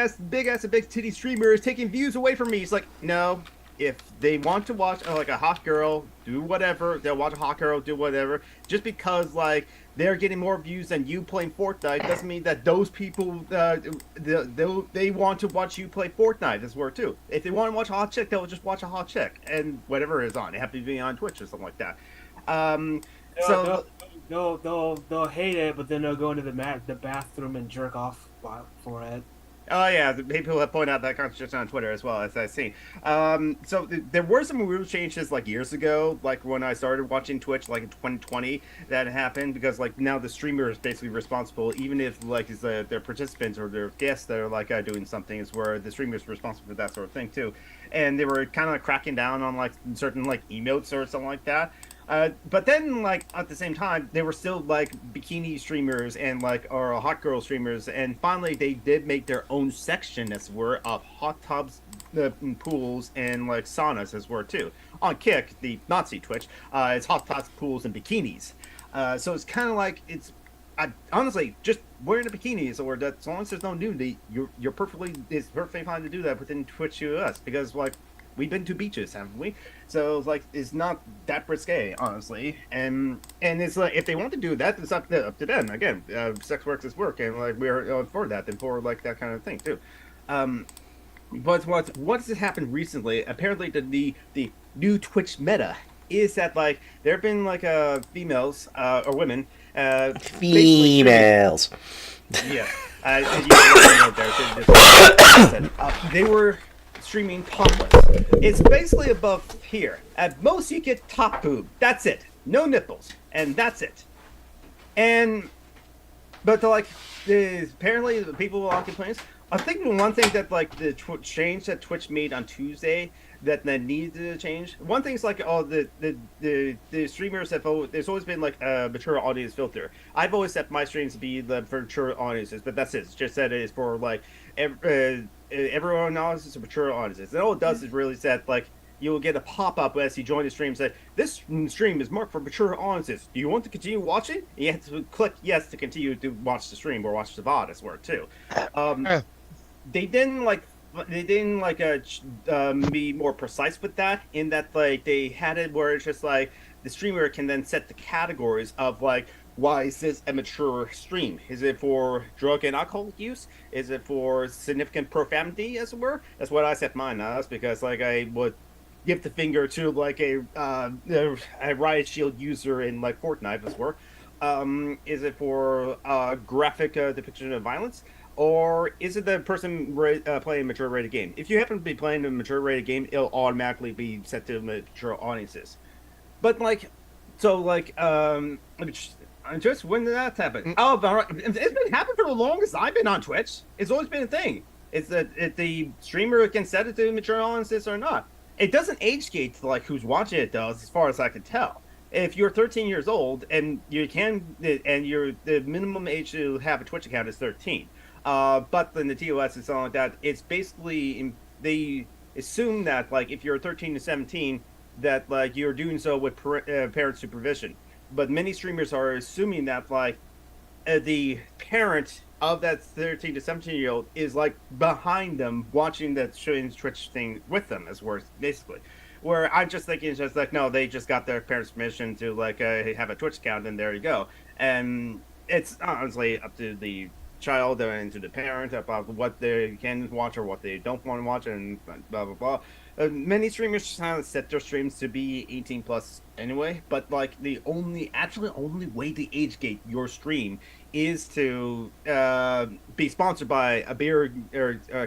titty streamer is taking views away from me. It's like, no, if they want to watch like a hot girl, do whatever. They'll watch a hot girl, do whatever. Just because like they're getting more views than you playing Fortnite doesn't mean that those people they want to watch you play Fortnite as well too. If they want to watch a hot chick, they'll just watch a hot chick and whatever is on. They have to be on Twitch or something like that. So they'll hate it, but then they'll go into the bathroom and jerk off for it. Oh yeah, the people have pointed out that kind of shit on Twitter as well, as I've seen. So there were some rule changes like years ago, like when I started watching Twitch, like in 2020, that happened because like now the streamer is basically responsible, even if like it's their participants or their guests that are like doing something, is where the streamer is responsible for that sort of thing too. And they were kind of cracking down on like certain like emotes or something like that. But then, like, at the same time, they were still, like, bikini streamers and, like, or hot girl streamers. And finally, they did make their own section, as it were, of hot tubs, pools, and, like, saunas, as it were, too. On Kick, the Nazi Twitch, it's hot tubs, pools, and bikinis. So it's kind of like, honestly, just wearing a bikini, so as long as there's no nudity, it's perfectly fine to do that within Twitch US. Because, like, we've been to beaches, haven't we? So like, it's not that risque, honestly. And it's like, if they want to do that, it's up to them. Again, sex work is work, and like we're for that and for like that kind of thing too. But what has happened recently? Apparently, the new Twitch meta is that like there have been like females or women females. Yeah, they were streaming topless. It's basically above here. At most, you get top boob. That's it. No nipples, and that's it. But apparently the people are complaining. I think one thing that like the change that Twitch made on Tuesday that needed to change. One thing is like, the streamers have there's always been like a mature audience filter. I've always set my streams to be for mature audiences, but that's it. It's just that it is for like everyone knows it's a mature audiences. And all it does is really set like you will get a pop-up as you join the stream say, this stream is marked for mature audiences. Do you want to continue watching? And you have to click yes to continue to watch the stream or watch the VOD as well too. They didn't be more precise with that, in that like they had it where it's just like the streamer can then set the categories of like why is this a mature stream? Is it for drug and alcohol use? Is it for significant profanity, as it were? That's what I set mine as, because like I would give the finger to like a riot shield user in like Fortnite, as it were. Is it for graphic depiction of violence? Or is it the person playing a mature rated game? If you happen to be playing a mature rated game, it'll automatically be set to mature audiences. But like, so like, just when did that happen? Oh, it's been happening for the longest I've been on Twitch. It's always been a thing. It's that if the streamer can set it to mature audiences or not. It doesn't age gate to like who's watching it though, as far as I can tell. If you're 13 years old and you can, and you're the minimum age to have a Twitch account is 13. But then the TOS and something like that, it's basically they assume that like if you're 13 to 17, that like you're doing so with parent supervision. But many streamers are assuming that like the parent of that 13 to 17-year-old is like behind them watching that Twitch thing with them, as worse, basically. Where I'm just thinking, it's just like, no, they just got their parents' permission to like have a Twitch account, and there you go. And it's honestly up to the child and to the parent about what they can watch or what they don't want to watch, and blah blah blah. Many streamers set their streams to be 18 plus anyway, but like the only way to age gate your stream is to be sponsored by a beer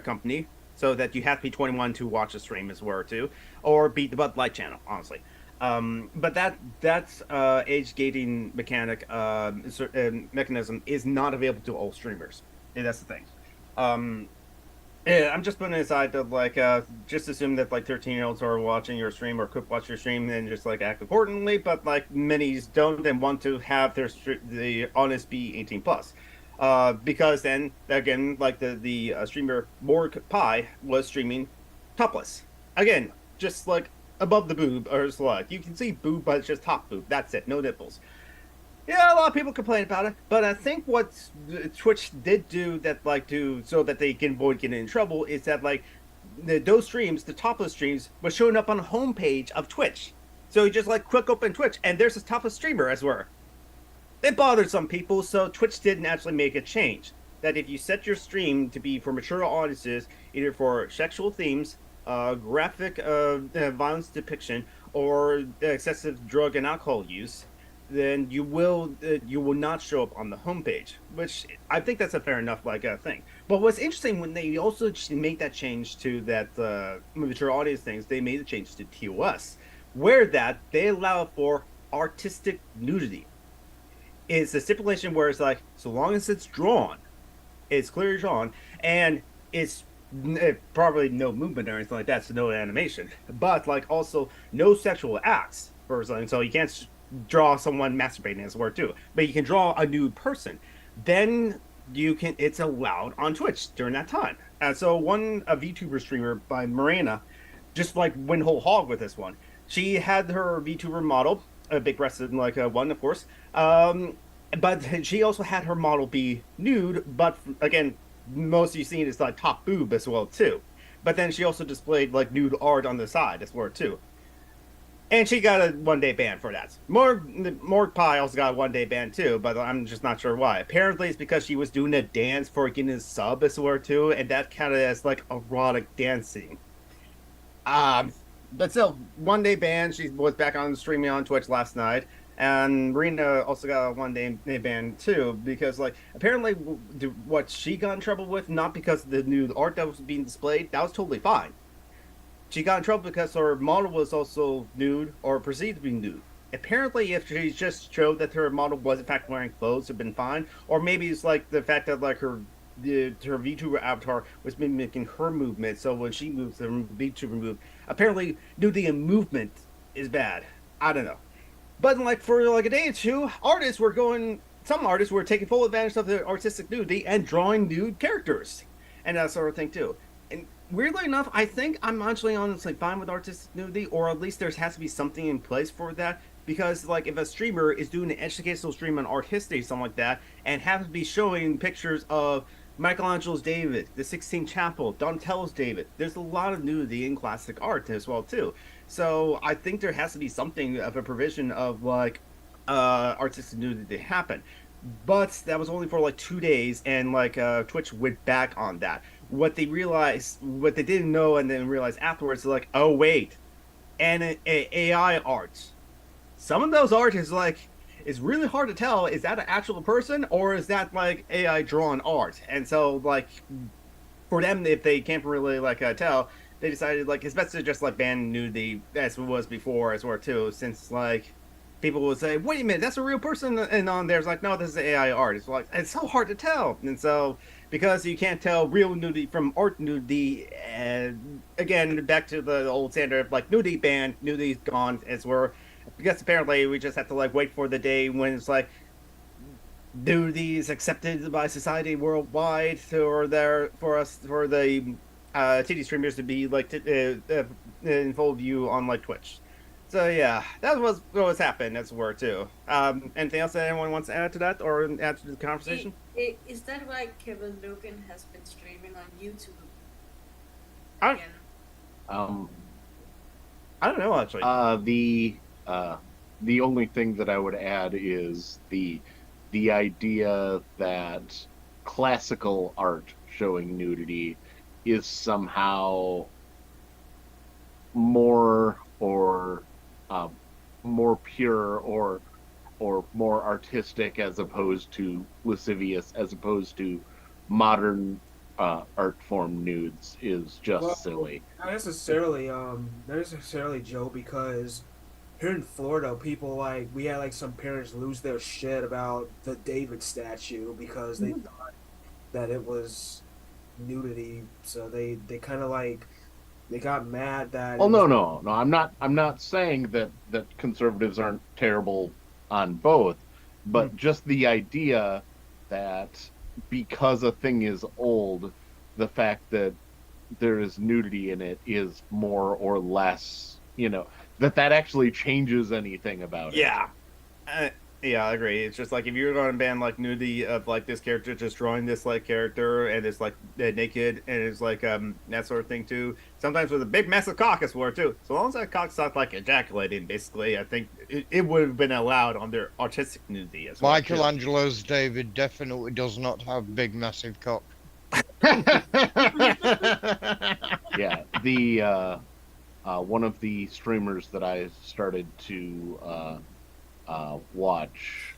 company, so that you have to be 21 to watch a stream as well too, or beat the Bud Light channel, honestly. But that's age gating mechanism is not available to all streamers. And that's the thing. Yeah, I'm just putting it aside to like just assume that like 13-year-olds are watching your stream or could watch your stream and just like act accordingly. But like many don't and want to have the honest be 18 plus. Because then again, like the streamer Morg Pie was streaming topless. Again, just like above the boob, or just like you can see boob, but it's just top boob. That's it, no nipples. Yeah, a lot of people complain about it, but I think what Twitch did do that, like, so that they can avoid getting in trouble, is that like those streams, the topless streams, was showing up on the homepage of Twitch. So you just like quick open Twitch, and there's a topless streamer, as were. It bothered some people, so Twitch didn't actually make a change. That if you set your stream to be for mature audiences, either for sexual themes, graphic violence depiction, or excessive drug and alcohol use, then you will not show up on the homepage, which I think that's a fair enough thing. But what's interesting, when they also made that change to that mature audience things, they made the change to TOS, where that they allow for artistic nudity. It's a stipulation where it's like, so long as it's drawn, it's clearly drawn, and it's probably no movement or anything like that, so no animation, but like also no sexual acts or something. So you can't draw someone masturbating, as it were, too, but you can draw a nude person. Then it's allowed on Twitch during that time. And so a VTuber streamer by Marina just like went whole hog with this one. She had her VTuber model, a big breasted one, of course, but she also had her model be nude, but again, most you've seen is like top boob as well too. But then she also displayed like nude art on the side as well too. And she got a 1-day ban for that. Morg Pie also got a 1-day ban too, but I'm just not sure why. Apparently it's because she was doing a dance for getting a sub as well too, and that counted as like erotic dancing. But still, 1-day ban. She was back on streaming on Twitch last night. And Marina also got a 1-day ban too, because like apparently what she got in trouble with, not because of the nude art that was being displayed, that was totally fine. She got in trouble because her model was also nude or perceived to be nude. Apparently, if she just showed that her model was in fact wearing clothes, it'd been fine. Or maybe it's like the fact that like her VTuber avatar was mimicking her movement, so when she moves, the VTuber move. Apparently, nudity and movement is bad. I don't know. But like for like a day or two, some artists were taking full advantage of the artistic nudity and drawing nude characters and that sort of thing too. And weirdly enough, I think I'm actually honestly fine with artistic nudity, or at least there has to be something in place for that. Because like if a streamer is doing an educational stream on art history, something like that, and happens to be showing pictures of Michelangelo's David, the Sistine Chapel, Donatello's David, there's a lot of nudity in classic art as well too. So I think there has to be something of a provision of like artistic nudity happen. But that was only for like 2 days, and like Twitch went back on that. What they didn't know, and then realized afterwards, like, oh wait, and AI art. Some of those art is like it's really hard to tell. Is that an actual person or is that like AI drawn art? And so like for them, if they can't really like tell, they decided like it's best to just like ban nudity as it was before as well too, since like people would say, "Wait a minute, that's a real person," and on there's like, "No, this is AI art." It's like it's so hard to tell, and so because you can't tell real nudity from art nudity, and again back to the old standard like nudity banned, nudity's gone as we're because apparently we just have to like wait for the day when it's like nudity is accepted by society worldwide for there for us for the TD streamers to be like in full view on like Twitch. So yeah, that was what was happened as were too. Anything else that anyone wants to add to that or add to the conversation? Is that why Kevin Logan has been streaming on YouTube I, again? I don't know actually. The only thing that I would add is the idea that classical art showing nudity is somehow more or more pure or more artistic as opposed to lascivious, as opposed to modern art form nudes is just silly. Not necessarily, Joe, because here in Florida, people like we had like some parents lose their shit about the David statue because they thought that it was nudity, so they kind of like they got mad that. Well, no. I'm not saying that conservatives aren't terrible on both, but just the idea that because a thing is old, the fact that there is nudity in it is more or less, that actually changes anything about it. Yeah. Yeah, I agree. It's just like if you're going to ban like nudity of like this character just drawing this like character and it's like naked and it's like that sort of thing too. Sometimes with a big massive cock as well too. So long as that cock's not like ejaculating, basically, I think it would have been allowed on their artistic nudity as well. Michelangelo's David definitely does not have big massive cock. Yeah, the one of the streamers that I started to watch,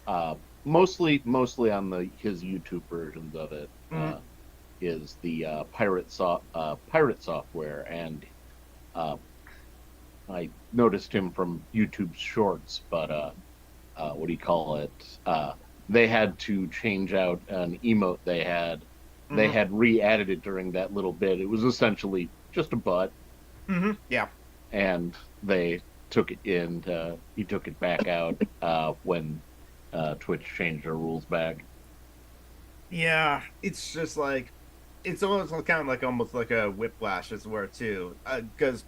mostly on his YouTube versions of it, is the Pirate Software, and I noticed him from YouTube Shorts, but what do you call it? They had to change out an emote they had. They had re-added it during that little bit. It was essentially just a butt. Yeah. And they took it in. He took it back out when Twitch changed their rules back. Yeah, it's just like it's almost kind of like almost like a whiplash as well too, because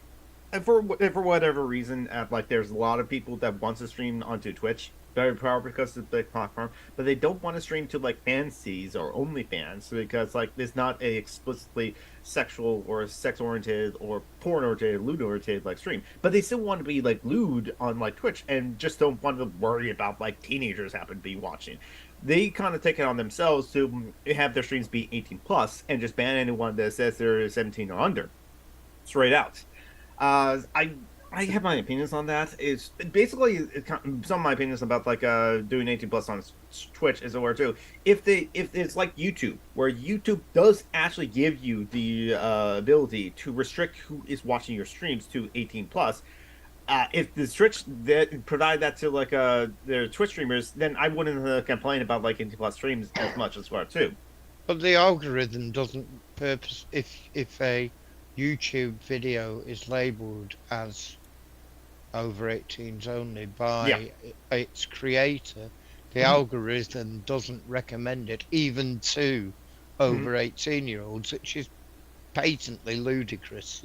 for whatever reason, like there's a lot of people that want to stream onto Twitch, very powerful because it's a big platform, but they don't want to stream to like fancies or OnlyFans because like it's not a explicitly sexual or sex oriented or porn oriented, lewd oriented like stream, but they still want to be like lewd on like Twitch and just don't want to worry about like teenagers happen to be watching. They kind of take it on themselves to have their streams be 18 plus and just ban anyone that says they're 17 or under, straight out. I have my opinions on that. It's basically some of my opinions about like doing 18 plus on Twitch is or too. If it's like YouTube, where YouTube does actually give you the ability to restrict who is watching your streams to 18 plus. If the Twitch that provide that to like their Twitch streamers, then I wouldn't complain about like 18 plus streams as much as well too. But the algorithm doesn't purpose if a YouTube video is labeled as over 18s only by its creator, the algorithm doesn't recommend it even to over 18-year-olds, which is patently ludicrous,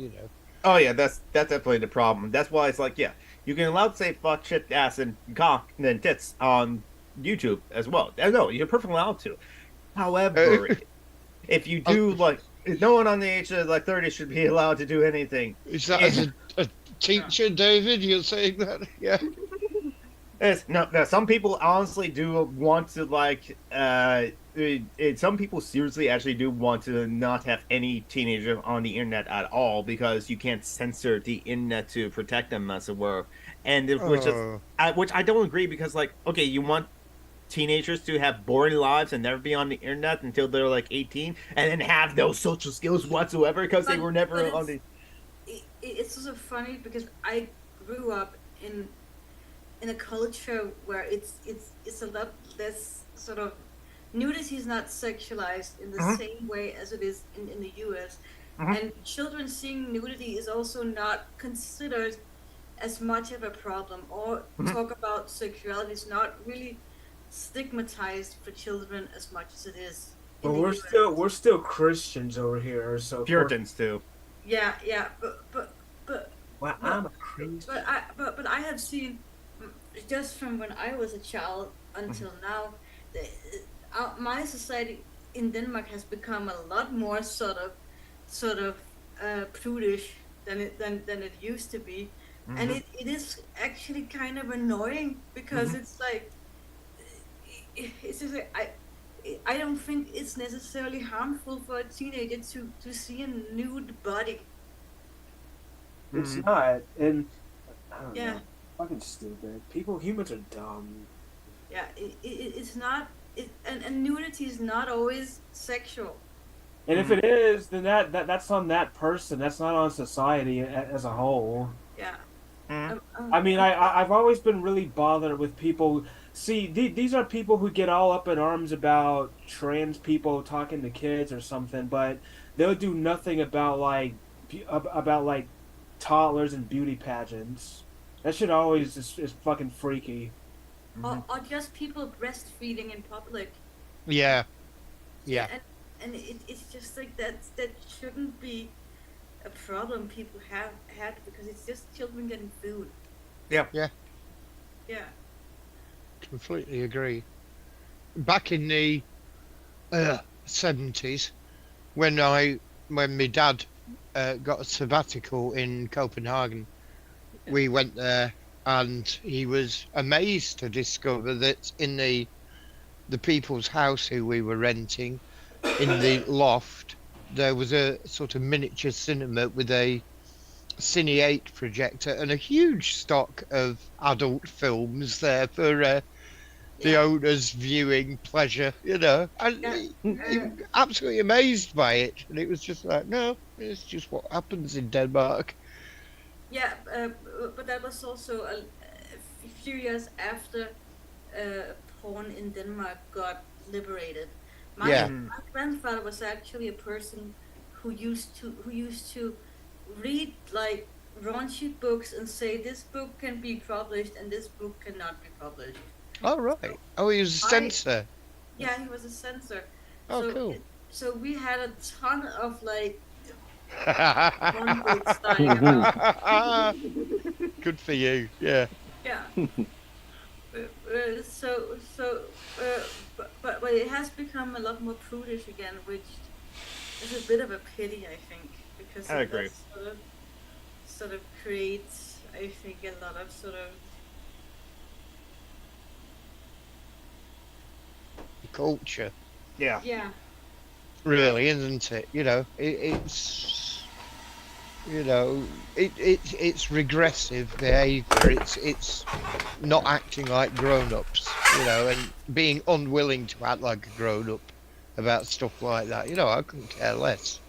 Oh yeah, that's definitely the problem. That's why it's like, yeah, you can allow to say fuck, shit, ass, and cock, and then tits on YouTube as well. No, you're perfectly allowed to. However, if you do like, no one on the age of like 30 should be allowed to do anything. Is that as a teacher, David? You're saying that? Yeah. No. Some people honestly do want to like. Some people seriously actually do want to not have any teenager on the internet at all because you can't censor the internet to protect them, as it were. And Oh. which I don't agree because, like, okay, you want teenagers to have boring lives and never be on the internet until they're like 18, and then have no social skills whatsoever because they were never on the. It's also funny because I grew up in a culture where it's a lot less sort of nudity is not sexualized in the same way as it is in the US. And children seeing nudity is also not considered as much of a problem, or talk about sexuality is not really stigmatized for children as much as it is in But the we're US. we're still Christians over here, so Puritans too. Yeah, but Well, I'm a Christian. but I have seen just from when I was a child until now, my society in Denmark has become a lot more sort of prudish than it used to be, and it is actually kind of annoying because it's like it's just like I don't think it's necessarily harmful for a teenager to see a nude body. It's not, and I don't Yeah. know. Fucking stupid. Humans are dumb. Yeah, it's not. And nudity is not always sexual. And if it is, then that's on that person. That's not on society as a whole. Yeah. I mean, I've always been really bothered with people. See, these are people who get all up in arms about trans people talking to kids or something, but they'll do nothing about like toddlers and beauty pageants. That shit always is fucking freaky. Or just people breastfeeding in public. Yeah. Yeah. And it's just like that shouldn't be a problem people have had because it's just children getting food. Yeah. Yeah. Yeah. Completely agree. Back in the 70s, when my dad got a sabbatical in Copenhagen, we went there, and he was amazed to discover that in the people's house who we were renting, in the loft, there was a sort of miniature cinema with a Cine 8 projector and a huge stock of adult films there for the owner's viewing pleasure, and he was absolutely amazed by it. And it was just like, no, it's just what happens in Denmark. Yeah, but that was also a few years after porn in Denmark got liberated. My grandfather was actually a person who used to read like raunchy books and say this book can be published and this book cannot be published. Oh, right. Oh, he was a censor. Yeah, he was a censor. Oh, so cool. So we had a ton of like porn books lying about. Good for you. Yeah. Yeah. But it has become a lot more prudish again, which is a bit of a pity, I think, because I it agree. does sort of creates, I think, a lot of sort of Culture. Yeah. yeah. Really, isn't it? It's regressive behaviour. It's not acting like grown-ups, and being unwilling to act like a grown-up about stuff like that. I couldn't care less.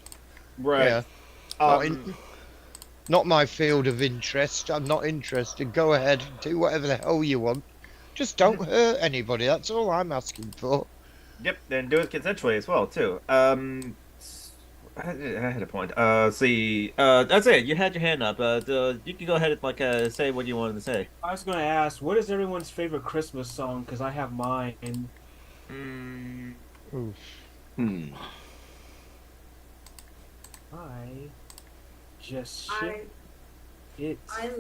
Right. Yeah. Not my field of interest. I'm not interested. Go ahead, do whatever the hell you want. Just don't hurt anybody. That's all I'm asking for. Yep, and do it consensually as well too. I had a point. See, that's it. You had your hand up. You can go ahead and say what you wanted to say. I was gonna ask, what is everyone's favorite Christmas song? Because I have mine. Oof. I just it's. I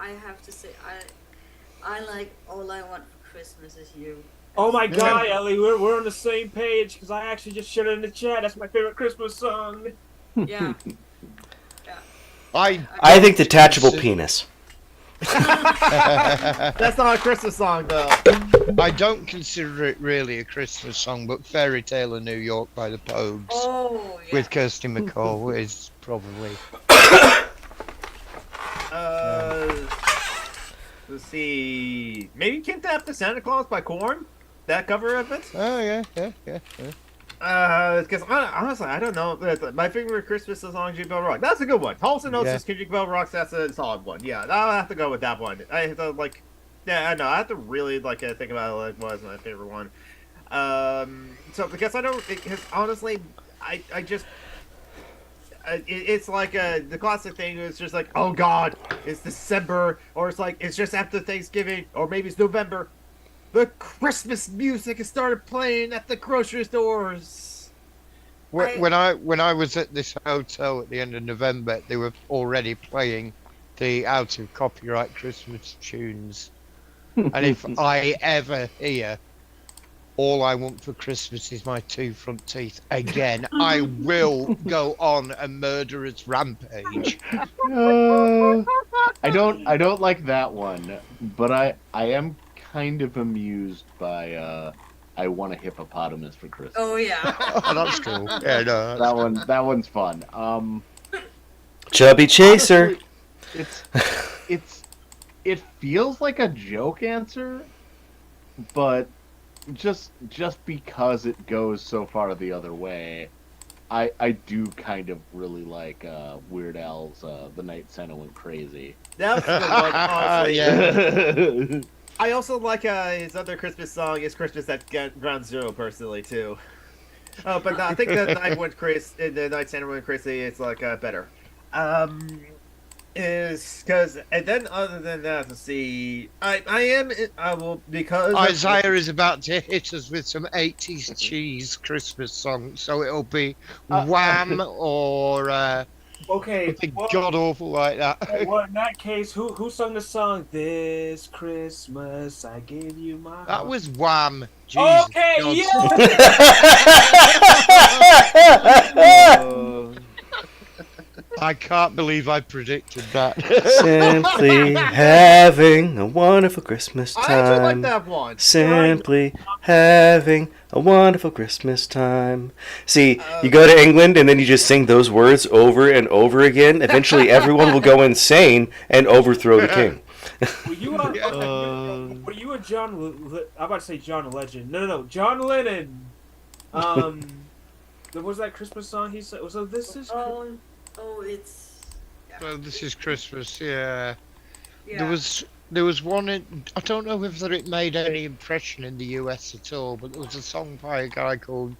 have to say I like All I Want for Christmas Is You. Oh my God, Ellie, we're on the same page because I actually just shared it in the chat. That's my favorite Christmas song. Yeah. I think Detachable Penis. That's not a Christmas song, though. I don't consider it really a Christmas song, but Fairy Tale of New York by the Pogues Oh, yeah. with Kirsty MacColl is probably. Let's see. Maybe Kidnap the Santa Claus by Korn? That cover of it? Oh, yeah. Because honestly, I don't know. My favorite Christmas song is Jingle Bell Rock. That's a good one. Halls and Notes is Jingle Bell Rocks. That's a solid one. Yeah, I'll have to go with that one. I have to yeah, I know. I have to really think about what was my favorite one. So because I don't, because honestly, I just. It's like the classic thing is just like, oh God, it's December, or it's like it's just after Thanksgiving, or maybe it's November. The Christmas music has started playing at the grocery stores. When I was at this hotel at the end of November, they were already playing the out of copyright Christmas tunes. And if I ever hear "All I Want for Christmas Is My Two Front Teeth" again, I will go on a murderous rampage. I don't like that one, but I am kind of amused by I Want a Hippopotamus for Christmas. Oh, yeah. Oh, that's cool. Yeah, no, that one's fun. Chubby Chaser. Honestly, it feels like a joke answer, but just because it goes so far the other way, I do kind of really like Weird Al's "The Night Santa Went Crazy." That's a good one, honestly. Yeah. I also like his other Christmas song is "Christmas at Ground Zero" personally too. But no, I think the Night Santa Went Crazy is like better. Is because and then other than that, let's see. I will because Isaiah is about to hit us with some 80s cheese Christmas songs, so it'll be Wham or Okay. something god awful like that. Well, in that case, who sung the song "This Christmas I Gave You My"? That Heart"? was Wham. Jesus Okay, God. yeah. I can't believe I predicted that. Simply having a wonderful Christmas I actually like time. that one. Simply having a wonderful Christmas time. See, you go to England and then you just sing those words over and over again. Eventually, everyone will go insane and overthrow the king. Were you a John? I'm about to say John Legend. No, John Lennon. There was that Christmas song he said. So this is. It's. Yeah. So this is Christmas, yeah. Yeah. There was one I don't know whether it made any impression in the US at all, but there was a song by a guy called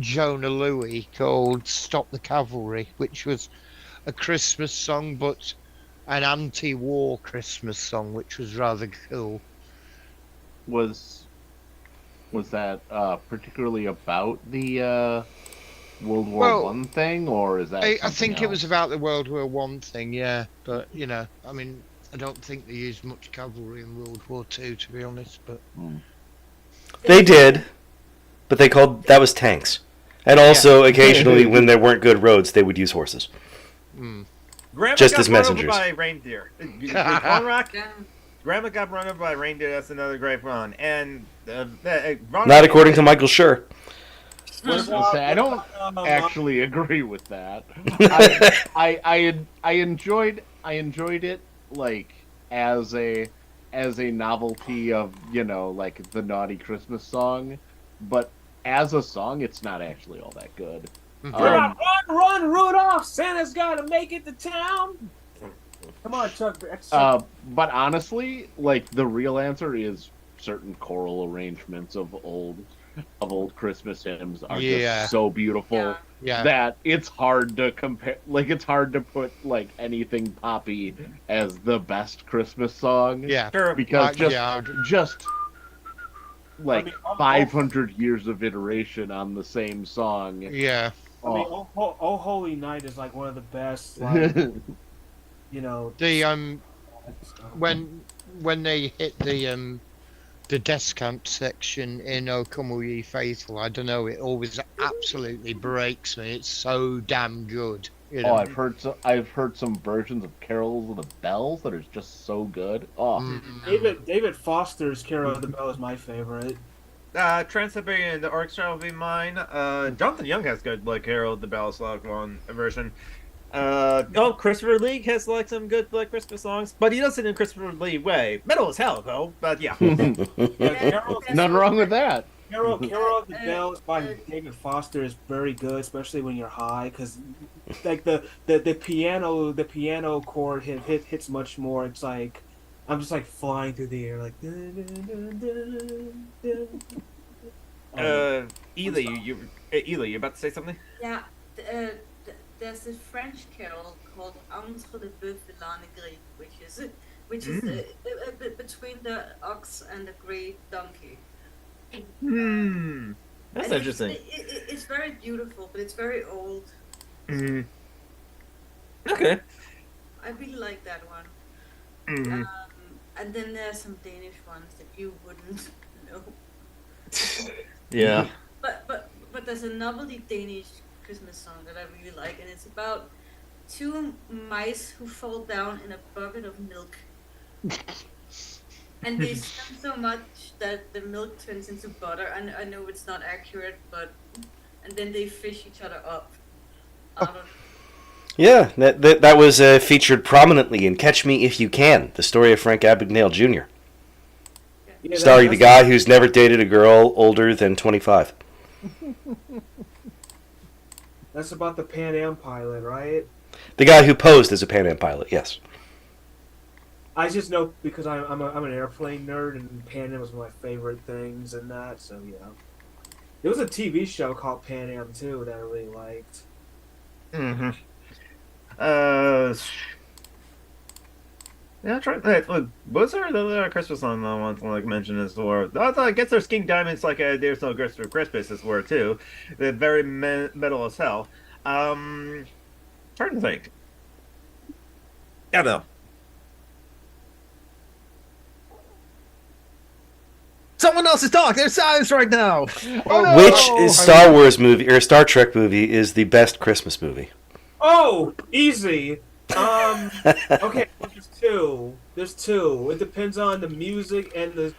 Jonah Louie called "Stop the Cavalry," which was a Christmas song, but an anti-war Christmas song, which was rather cool. Was that particularly about the World War One thing, or is that? I something think it was else? about the World War One thing, yeah. But I mean, I don't think they used much cavalry in World War Two, to be honest. But They did, but that was tanks. And also, occasionally, when there weren't good roads, they would use horses. Grandma Just got as run messengers. over by a reindeer. Grandma got run over by a reindeer. That's another great one. And Not according to Michael Schur. I was gonna say, I don't actually agree with that. I enjoyed it like as a novelty of like the naughty Christmas song, but as a song, it's not actually all that good. Run, Rudolph! Santa's got to make it to town. Come on, Chuck. But honestly, like the real answer is certain choral arrangements of old Christmas hymns are just so beautiful that it's hard to compare. Like it's hard to put like anything poppy as the best Christmas song. yeah, Because just like 500 years of iteration on the same song. yeah. I mean, oh Holy Night is like one of the best. Like, The when they hit the descant section in "O Come All Ye Faithful," I don't know, it always absolutely breaks me. It's so damn good. You Oh, know. I've heard some versions of Carols of the Bells that are just so good. Oh, David Foster's Carol of the Bell is my favorite. Trans-Siberian, the Orchestra will be mine. Jonathan Young has good like Harold the Bells like one version. Christopher Lee has like some good like Christmas songs, but he does it in Christopher Lee way. Metal as hell though, but yeah. Yeah, nothing wrong with that. Carol of the Bells by David Foster is very good, especially when you're high, because like the piano chord hits much more. It's like I'm just like flying through the air, like. Ely, you about to say something? Yeah, there's a French carol called Entre le Bœuf et l'âne gris, which is between the ox and the grey donkey. That's And interesting. It's very beautiful, but it's very old. Okay. I really like that one. Mhm. And then there's some Danish ones that you wouldn't know. Yeah. But there's a novelty Danish Christmas song that I really like, and it's about two mice who fall down in a bucket of milk. And they swim so much that the milk turns into butter. I know it's not accurate, and then they fish each other up. Out of Yeah, that was featured prominently in Catch Me If You Can, the story of Frank Abagnale Jr., Yeah, starring the guy who's never dated a girl older than 25. That's about the Pan Am pilot, right? The guy who posed as a Pan Am pilot, yes. I just know because I'm an airplane nerd, and Pan Am was one of my favorite things in that. So yeah, there was a TV show called Pan Am too that I really liked. Mm-hmm. Yeah, try. Look, what's the Christmas song I want to like mention is for? I guess there's King Diamond's like "There's No Ghost for Christmas" is where too. They're very metal as hell. Trying to think. Yeah, though. Someone else is talking. There's silence right now. Oh, no! Which Star Wars movie or Star Trek movie is the best Christmas movie? Oh, easy. Okay, there's two. It depends on the music and the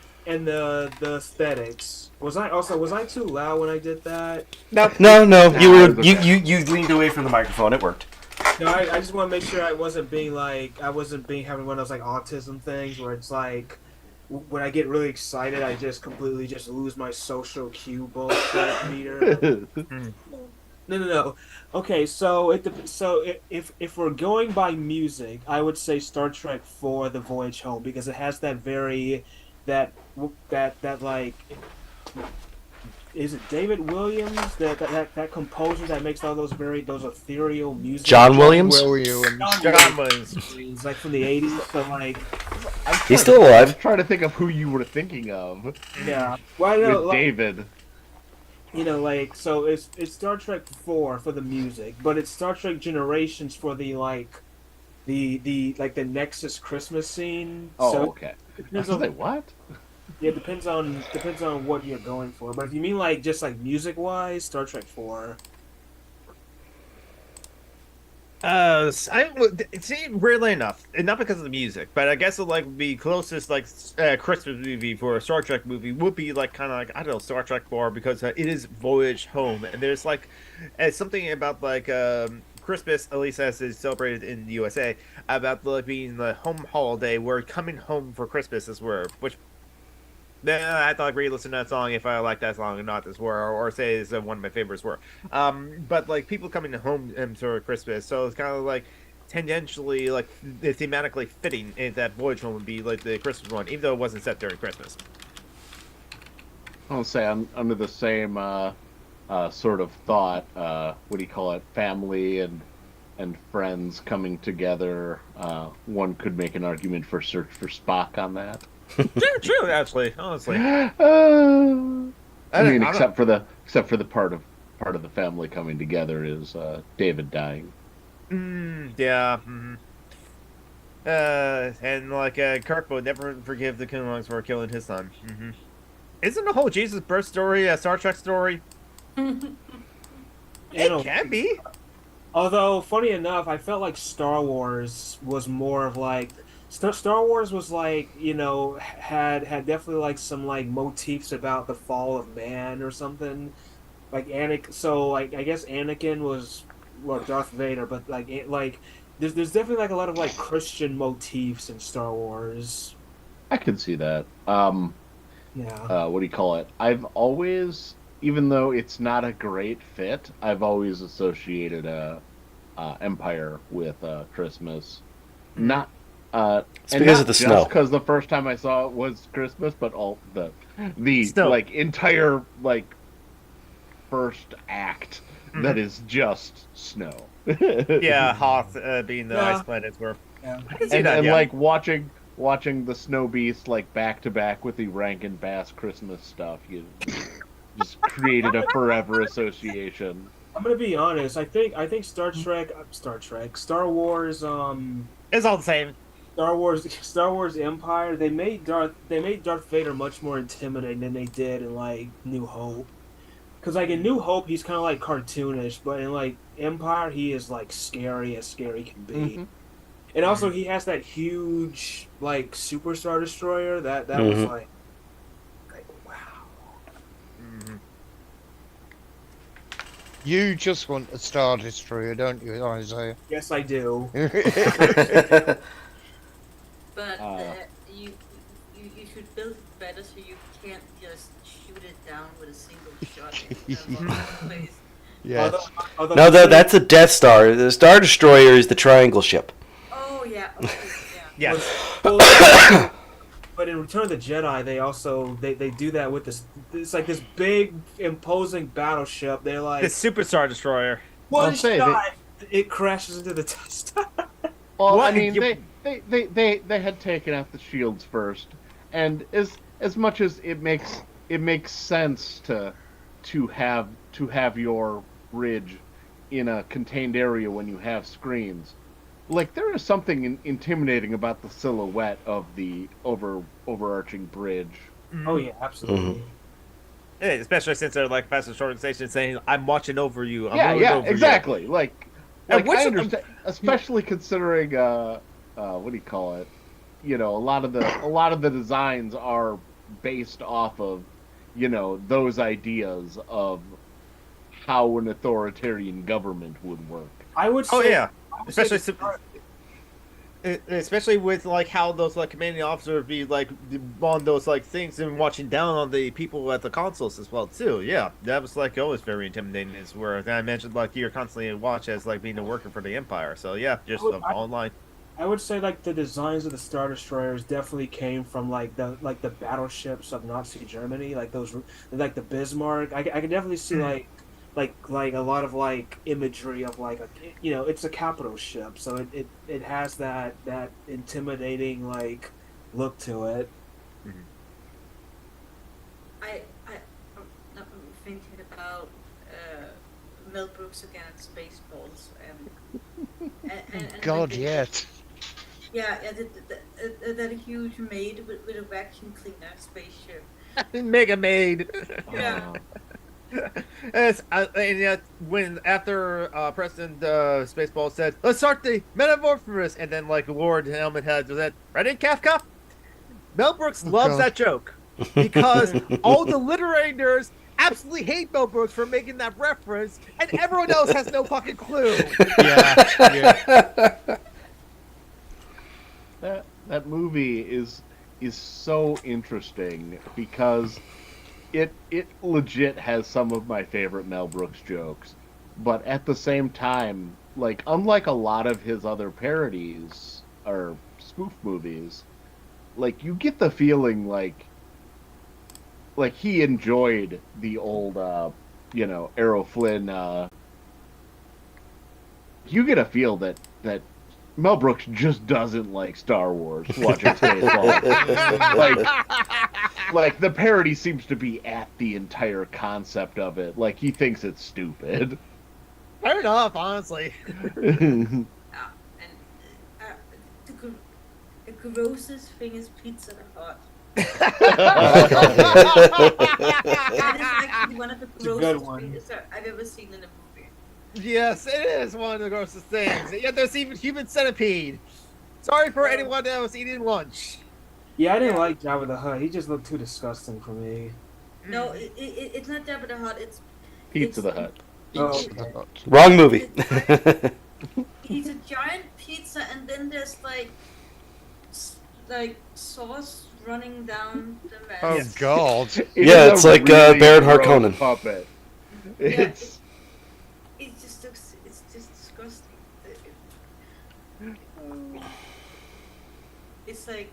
aesthetics. Was I too loud when I did that? No. You leaned away from the microphone. It worked. No, I just want to make sure I wasn't having one of those like autism things where it's like when I get really excited, I just completely just lose my social cue bullshit meter. No. Okay, so if we're going by music, I would say Star Trek 4: The Voyage Home, because it has that that like, is it David Williams, that composer that makes all those ethereal music? John Williams? John Williams. It's like from the 80s, so like He's still alive. I'm trying to think of who you were thinking of. yeah. Well, no, With like, David. You know, like, so it's Star Trek 4 for the music, but it's Star Trek Generations for the the Nexus Christmas scene. Oh, so okay. I depends was on, like, what? yeah, depends on what you're going for. But if you mean like just like music wise, Star Trek 4. I see, weirdly enough, and not because of the music, but I guess it like the closest like Christmas movie for a Star Trek movie would be like kind of like I don't know Star Trek 4 because it is Voyage Home, and there's like something about like Christmas, at least as is celebrated in the USA, about like being the home holiday where coming home for Christmas is where which. I thought I'd re-listen to that song if I like that song or not. This were or say is one of my favorites were. But like people coming home for Christmas, so it's kind of like tangentially like thematically fitting. And that Voyage Home would be like the Christmas one, even though it wasn't set during Christmas. I'll say I'm under the same sort of thought. What do you call it? Family and friends coming together. One could make an argument for Search for Spock on that. True, actually, honestly. I mean, except for the part of the family coming together is David dying. Yeah. And like Kirk would never forgive the Klingons for killing his son. Isn't the whole Jesus birth story a Star Trek story? It can be. Although, funny enough, I felt like Star Wars was more of like Star Wars was like, had definitely like some like motifs about the fall of man or something. Like Anakin, so like I guess Anakin was well Darth Vader, but like there's definitely like a lot of like Christian motifs in Star Wars. I can see that. Yeah. What do you call it? I've always, even though it's not a great fit, I've always associated Empire with Christmas. Not It's and because not of the just snow. because the first time I saw it was Christmas, but all the Snow. like entire like first act that is just snow. Yeah, Hoth being the Yeah. ice planets were. Yeah. I can see and that. and Yeah. like watching the snow beast like back to back with the Rankin Bass Christmas stuff, you just created a forever association. I'm gonna be honest. I think Star Wars, It's all the same. Star Wars Empire. They made Darth Vader much more intimidating than they did in like New Hope. Because like in New Hope, he's kind of like cartoonish, but in like Empire, he is like scary as scary can be. Mhm. And also, he has that huge like Superstar Destroyer. That was Mhm. like wow. Mhm. You just want a Star Destroyer, don't you, Isaiah? Yes, I do. But Uh. you should build it better so you can't just shoot it down with a single shot in one place. Yes. Although No, that's a Death Star. The Star Destroyer is the triangle ship. Oh yeah, okay, yeah. Yes. But in Return of the Jedi, they also they do that with this. It's like this big imposing battleship. They're like The Superstar Destroyer. one I'll say shot, it crashes into the Death Star. Well, What? I mean, You- they had taken out the shields first, and as much as it makes sense to have your bridge in a contained area when you have screens, like there is something intimidating about the silhouette of the overarching bridge. Oh yeah, absolutely. Yeah, especially since they're like fastest organization saying, "I'm watching over you." I'm Yeah, ruling yeah, over you." exactly. Like which I of them- understand, especially considering what do you call it? You know, a lot of the designs are based off of, those ideas of how an authoritarian government would work. I would say. Oh yeah, I would say especially the Star- especially with like how those like commanding officers be like on those like things and watching down on the people at the consoles as well too. Yeah, that was like always very intimidating. Is where I mentioned like you're constantly watched as like being a worker for the Empire. So yeah, just online. I would say like the designs of the Star Destroyers definitely came from like the battleships of Nazi Germany, like those like the Bismarck. I can definitely see like a lot of like imagery of like it's a capital ship, so it has that intimidating like look to it. I'm thinking about Mel Brooks against Spaceballs and God, like yet. yeah, that huge maid with a vacuum cleaner spaceship. Mega Maid. Yeah. And yet, when after President Spaceball said, "Let's start the metamorphosis," and then like Lord Helmet had said, "Ready, Kafka?" Mel Brooks loves God. that joke because all the literary nerds absolutely hate Mel Brooks for making that reference, and everyone else has no fucking clue. Yeah. That movie is so interesting because it legit has some of my favorite Mel Brooks jokes, but at the same time, like unlike a lot of his other parodies or spoof movies, like you get the feeling like he enjoyed the old Errol Flynn. You get a feel that Mel Brooks just doesn't like Star Wars watching Spaceballs. like the parody seems to be at the entire concept of it. Like he thinks it's stupid. Fair enough, honestly. And the grossest thing is Pizza Hut. That is actually one of the It's a good grossest one. things I've ever seen in a movie. Yes, it is one of the grossest things. Yeah, there's even human centipede. Sorry for anyone that was eating lunch. Yeah, I didn't like Jabba the Hutt. He just looked too disgusting for me. No, it's not Jabba the Hutt. Pizza the Hut. Oh, Pizza the Hut. Wrong movie. He's a giant pizza, and then there's like sauce running down the mess. Oh God! Yeah, it's like Baron gross Harkonnen. puppet. Yeah, It's it just looks. It's just disgusting. It's like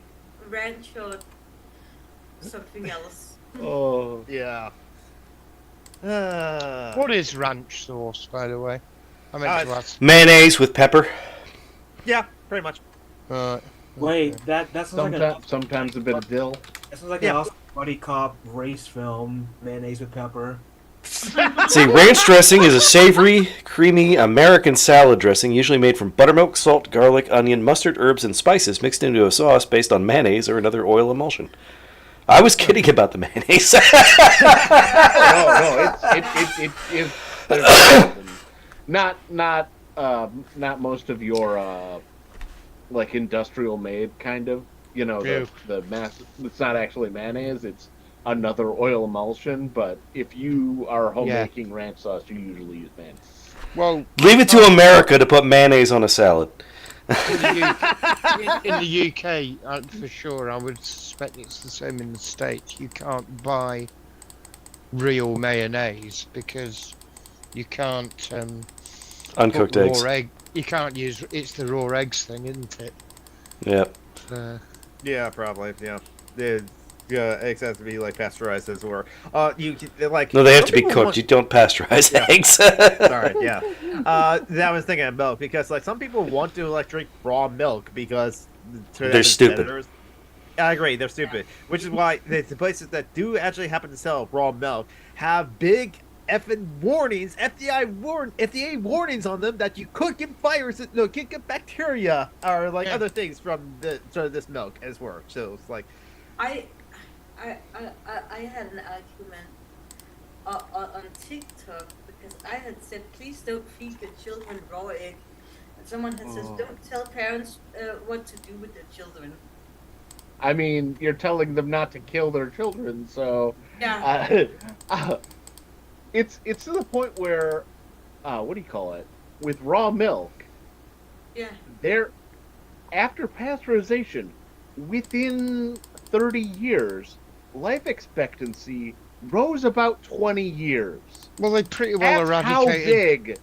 ranch or something else. oh Yeah. What is ranch sauce, by the way? I meant to ask. Mayonnaise with pepper. Yeah, pretty much. wait, that sounds like sometimes a bit of dill. that sounds like an awesome buddy cop race film. Mayonnaise with pepper. See, ranch dressing is a savory, creamy American salad dressing usually made from buttermilk, salt, garlic, onion, mustard, herbs, and spices mixed into a sauce based on mayonnaise or another oil emulsion. I was kidding about the mayonnaise. It is not most of your like industrial made kind of, the mass. It's not actually mayonnaise. It's another oil emulsion. But if you are homemaking ranch sauce, you usually use mayonnaise. Well, Leave it to America to put mayonnaise on a salad. in the UK, for sure, I would suspect it's the same in the States. You can't buy real mayonnaise because you can't Uncooked put eggs. raw egg. You can't use it's the raw eggs thing, isn't it? Yep. Yeah, probably. Yeah. Eggs have to be like pasteurized as well. You like No, they have some to be people cooked. want- You don't pasteurize eggs. Sorry, yeah. That was thinking of milk because like some people want to like drink raw milk because to They're them, stupid. senators- I agree, they're stupid. Which is why the places that do actually happen to sell raw milk have big effing warnings, FDA warnings on them that you could get viruses, could get bacteria or like other things from this milk as well. So it's like, I had an argument on TikTok because I had said, please don't feed your children raw egg. And someone had said, don't tell parents what to do with their children. I mean, you're telling them not to kill their children, so Yeah. it's to the point where, what do you call it? With raw milk, Yeah. after pasteurization, within 30 years, life expectancy rose about 20 years. Well, they pretty well That's how eradicated. big.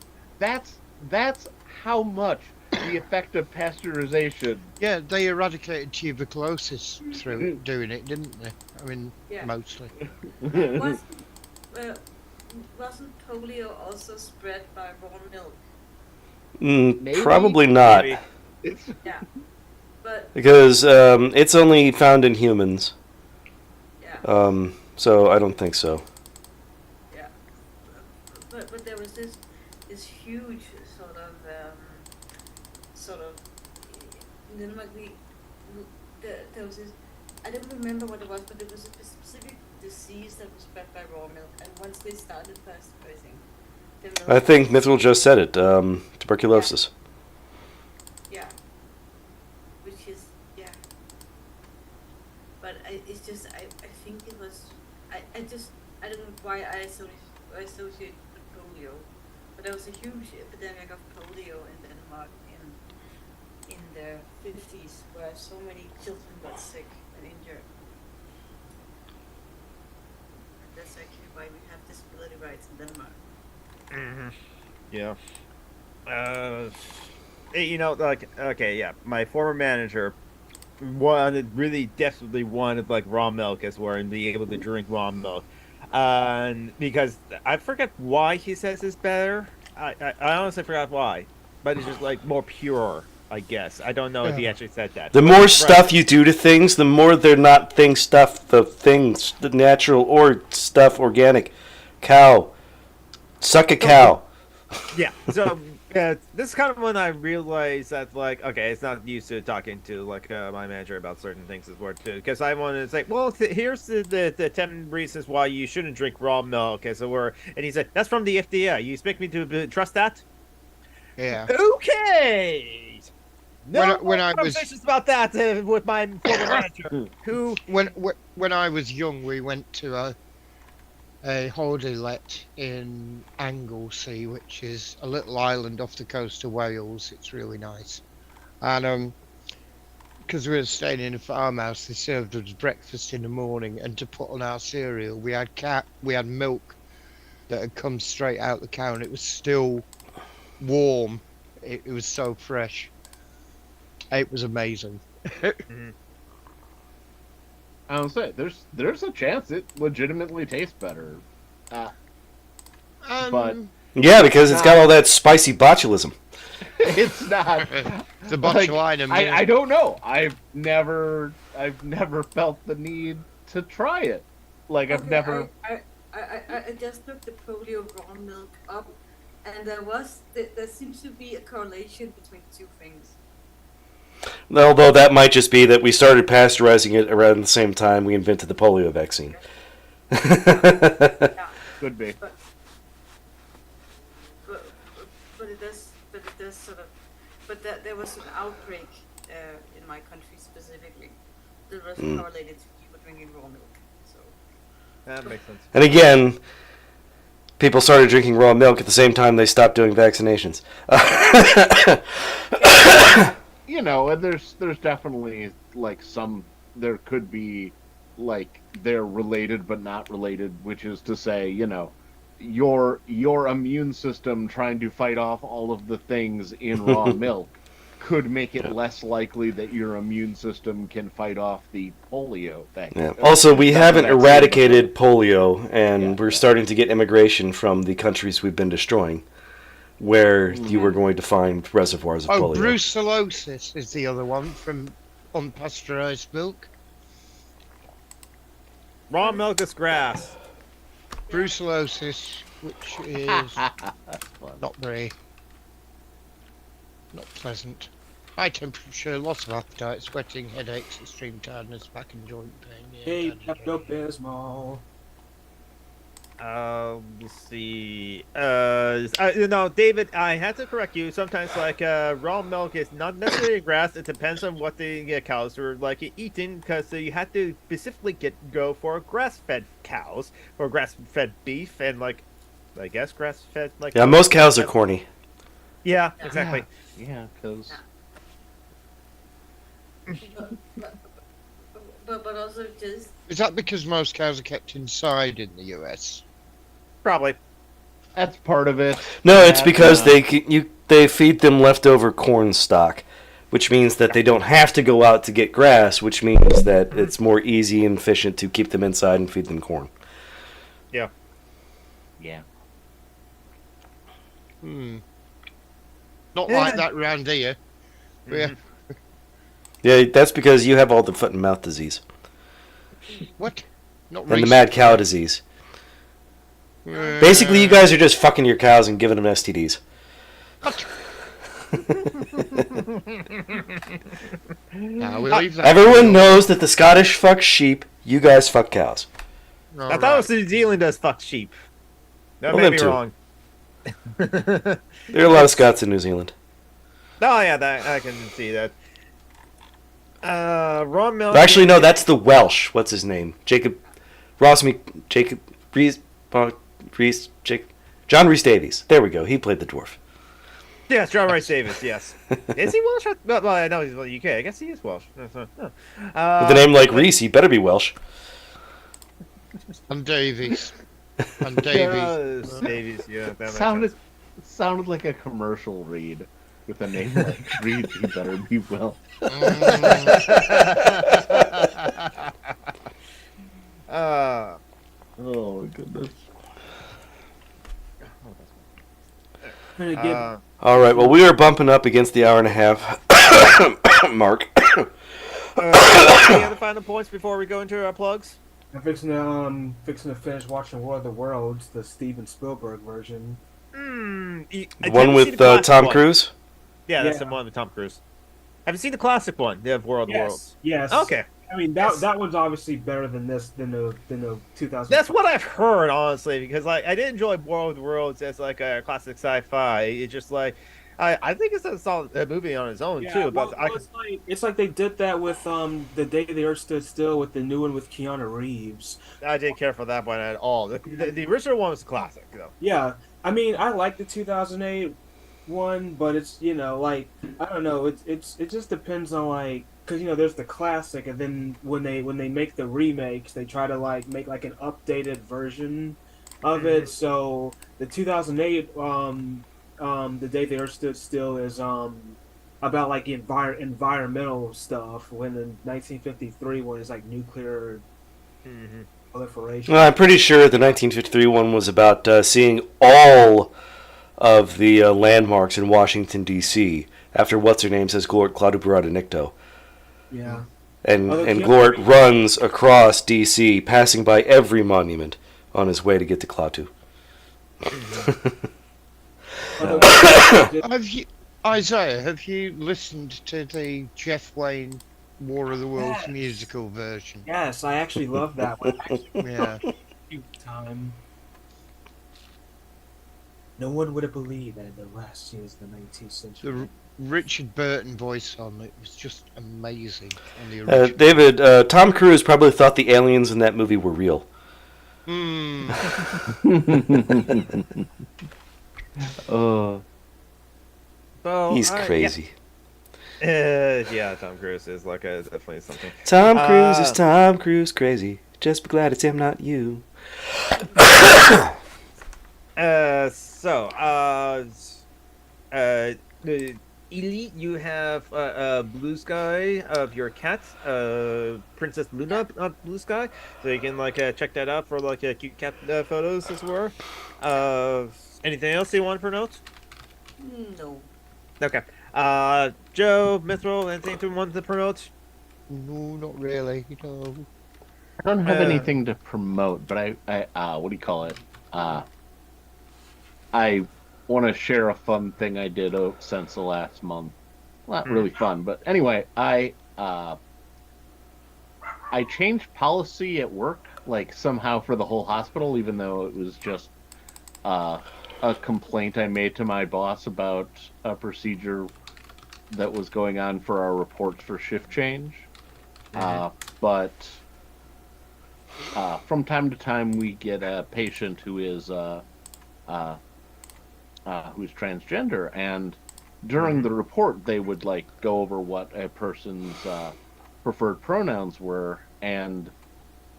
That's how much the effect of pasteurization. Yeah, they eradicated tuberculosis through doing it, didn't they? I mean, Yeah. mostly. Wasn't polio also spread by raw milk? Maybe. Probably not. maybe. Yeah. But Because it's only found in humans. yeah. So I don't think so. Yeah, but there was this huge sort of in Denmark there was this, I don't remember what it was, but it was a specific disease that was spread by raw milk, and once they started pasteurizing the milk, I think Mithril just said it. Tuberculosis. yeah, which is but it's just I think it was I don't know why I associate with polio, but there was a huge epidemic of polio in Denmark in the 50s where so many children got sick and injured. And that's actually why we have disability rights in Denmark. Yeah. Like, okay, yeah. My former manager really desperately wanted like raw milk as well and be able to drink raw milk. Because I forget why he says it's better. I honestly forgot why, but it's just like more pure, I guess. I don't know if he actually said that. The more stuff you do to things, the more they're not the natural or stuff organic. Cow. Suck a cow. Yeah. So Yeah, this is kind of when I realized that, like, okay, it's not used to talking to, like, my manager about certain things as well, too. Because I wanted to say, well, here's the 10 reasons why you shouldn't drink raw milk. And he said, that's from the FDA. You expect me to trust that? Yeah. Okay! No When I was conversations about that with my former manager. Who? when I was young, we went to a holiday let in Anglesey, which is a little island off the coast of Wales. It's really nice, and because we were staying in a farmhouse, they served us breakfast in the morning, and to put on our cereal, we had milk that had come straight out the cow, and it was still warm. It was so fresh. It was amazing. I don't say there's a chance it legitimately tastes better. But Yeah, because it's got all that spicy botulism. it's not. The Like, botulinum. I don't know. I've never felt the need to try it. Like I've Okay, never. I just looked the polio raw milk up, and there seems to be a correlation between the two things. Although that might just be that we started pasteurizing it around the same time we invented the polio vaccine. Yeah, Could be. but it does sort of, but that there was an outbreak in my country specifically that was correlated to people drinking raw milk. So That makes sense. And again, people started drinking raw milk at the same time they stopped doing vaccinations. You know, and there's definitely like there could be like they're related but not related, which is to say, you know, your immune system trying to fight off all of the things in raw milk could make it less likely that your immune system can fight off the polio vaccine. Yeah. Also, we haven't vaccine. eradicated polio, and Yeah, we're starting to get immigration from the countries we've been destroying, where you were going to find reservoirs of polio. Brucellosis is the other one from unpasteurized milk. Raw milk is grass. Brucellosis, which is not pleasant. High temperature, loss of appetite, sweating, headaches, extreme tiredness, back and joint pain. Hey, Yeah, Pepto-Bismol. Let's see. David, I had to correct you. Sometimes, like, raw milk is not necessarily grass. It depends on what the cows are like eating, because you had to specifically go for grass-fed cows or grass-fed beef, and like, I guess grass-fed like. Yeah, most cows are corny. Yeah, exactly. Yeah, because but also just Is that because most cows are kept inside in the US? Probably. that's part of it. No, it's because they feed them leftover corn stock, which means that they don't have to go out to get grass, which means that it's more easy and efficient to keep them inside and feed them corn. Yeah. Yeah. Not like that round here. Yeah. Yeah, that's because you have all the foot and mouth disease What? Not and the mad cow disease. Basically, you guys are just fucking your cows and giving them STDs. Now we leave that. Everyone knows that the Scottish fuck sheep. You guys fuck cows. I thought it was New Zealand does fuck sheep. That Well, may be them too. wrong. There are a lot of Scots in New Zealand. Oh yeah, that I can see that. Raw milk. Actually, no, that's the Welsh. What's his name? Jacob Reese, John Rhys Davies. There we go. He played the dwarf. Yes, John Rice Davis. Yes. Is he Welsh? Well, I know he's UK. I guess he is Welsh. With a name like Reese, he better be Welsh. And Davies. And Davies. Davies. Yeah. That makes Sounded sense. like a commercial read with a name like Reed. You better be well. Oh my goodness. Gonna get All right. Well, we are bumping up against the hour and a half mark. Any other final points before we go into our plugs? I'm fixing to finish watching War of the Worlds, the Steven Spielberg version. The one with Tom Cruise? Yeah, that's Yeah. the one with Tom Cruise. Have you seen the classic one, the World Worlds? Yes. Okay. I mean that one's obviously better than the 2000. That's what I've heard, honestly, because like I did enjoy World Worlds as like a classic sci-fi. It's just like I think it's a solid movie on its own too. But it's like they did that with The Day the Earth Stood Still with the new one with Keanu Reeves. I didn't care for that one at all. The original one was a classic, though. Yeah, I mean I like the 2008 one, but it's like I don't know. It just depends on like because there's the classic, and then when they make the remakes, they try to like make like an updated version of it. So the 2008 The Day the Earth Stood Still is about like environmental stuff, when the 1953 one is like nuclear proliferation. Well, I'm pretty sure the 1953 one was about seeing all of the landmarks in Washington, D.C. after what's-her-name says Glort Claudio Nicto. Yeah. And Glort runs across D.C., passing by every monument on his way to get to Klaatu. Isaiah, have you listened to the Jeff Wayne War of the Worlds musical version? Yes, I actually love that one. Yeah. Time. No one would have believed that in the last years of the 19th century. The Richard Burton voice on it was just amazing. On the original. David, Tom Cruise probably thought the aliens in that movie were real. He's crazy. Yeah, Tom Cruise is like definitely something. Tom Cruise is Tom Cruise crazy. Just be glad it's him, not you. Elite, you have Blue Sky of your cat, Princess Luna of Blue Sky, so you can like check that out for like cute cat photos as well. Anything else you want for notes? No. Okay. Joe, Mithril, anything to want to promote? No, not really. No. I don't have anything to promote, but I what do you call it? I want to share a fun thing I did since the last month. Not really fun, but anyway, I changed policy at work, like somehow for the whole hospital, even though it was just a complaint I made to my boss about a procedure that was going on for our reports for shift change. But from time to time, we get a patient who is who's transgender, and during the report, they would like go over what a person's preferred pronouns were, and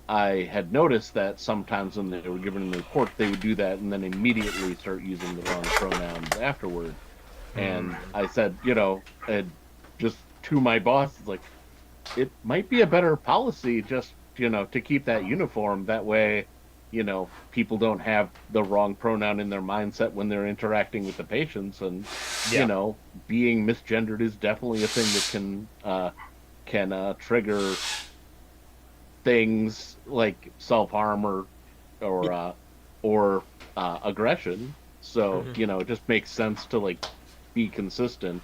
I had noticed that sometimes when they were given the report, they would do that and then immediately start using the wrong pronouns afterward. And I said, just to my boss, like, it might be a better policy just, to keep that uniform. That way, people don't have the wrong pronoun in their mindset when they're interacting with the patients. And, being misgendered is definitely a thing that can trigger things like self-harm or aggression. So, it just makes sense to, like, be consistent.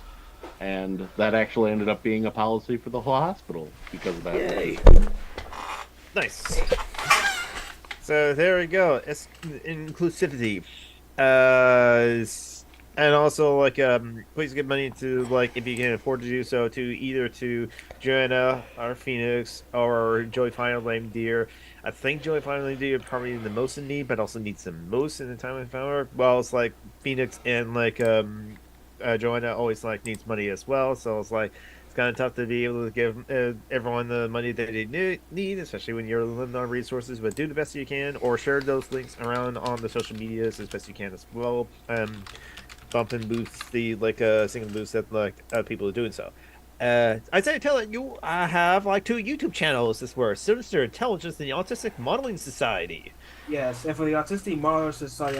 And that actually ended up being a policy for the whole hospital because of that. Yay. Nice. So there we go. It's inclusivity. And also, like, please give money to, like, if you can afford to do so, to either to Joanna or Phoenix or Joey Final Lame Deer. I think Joey Final Lame Deer probably the most in need, but also needs the most in the time I found her. Well, it's like Phoenix and like Joanna always like needs money as well, so it's like it's kind of tough to be able to give everyone the money that they need, especially when you're limited on resources. But do the best you can, or share those links around on the social medias as best you can as well. Bump and boost the single boost that people are doing so. I say telling you I have like 2 YouTube channels. This were Sinister Intelligence and the Autistic Modeling Society. Yes, and for the Autistic Modeling Society,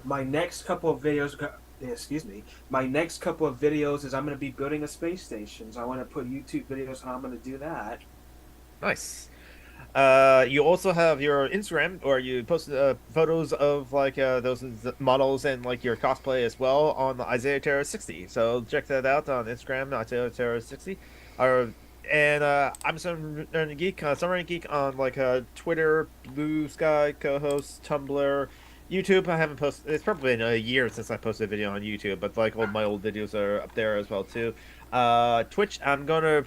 my next couple of videos. Excuse me. My next couple of videos is I'm going to be building a space station. So I want to put YouTube videos on how I'm going to do that. Nice. You also have your Instagram, or you post photos of like those models and like your cosplay as well on the Isaiah Terror 60. So check that out on Instagram, Isaiah Terror 60. And I'm Summer Geek, Summer Geek on like Twitter, Blue Sky, co-host, Tumblr, YouTube. I haven't posted. It's probably been a year since I posted a video on YouTube, but like all my old videos are up there as well too. Twitch, I'm gonna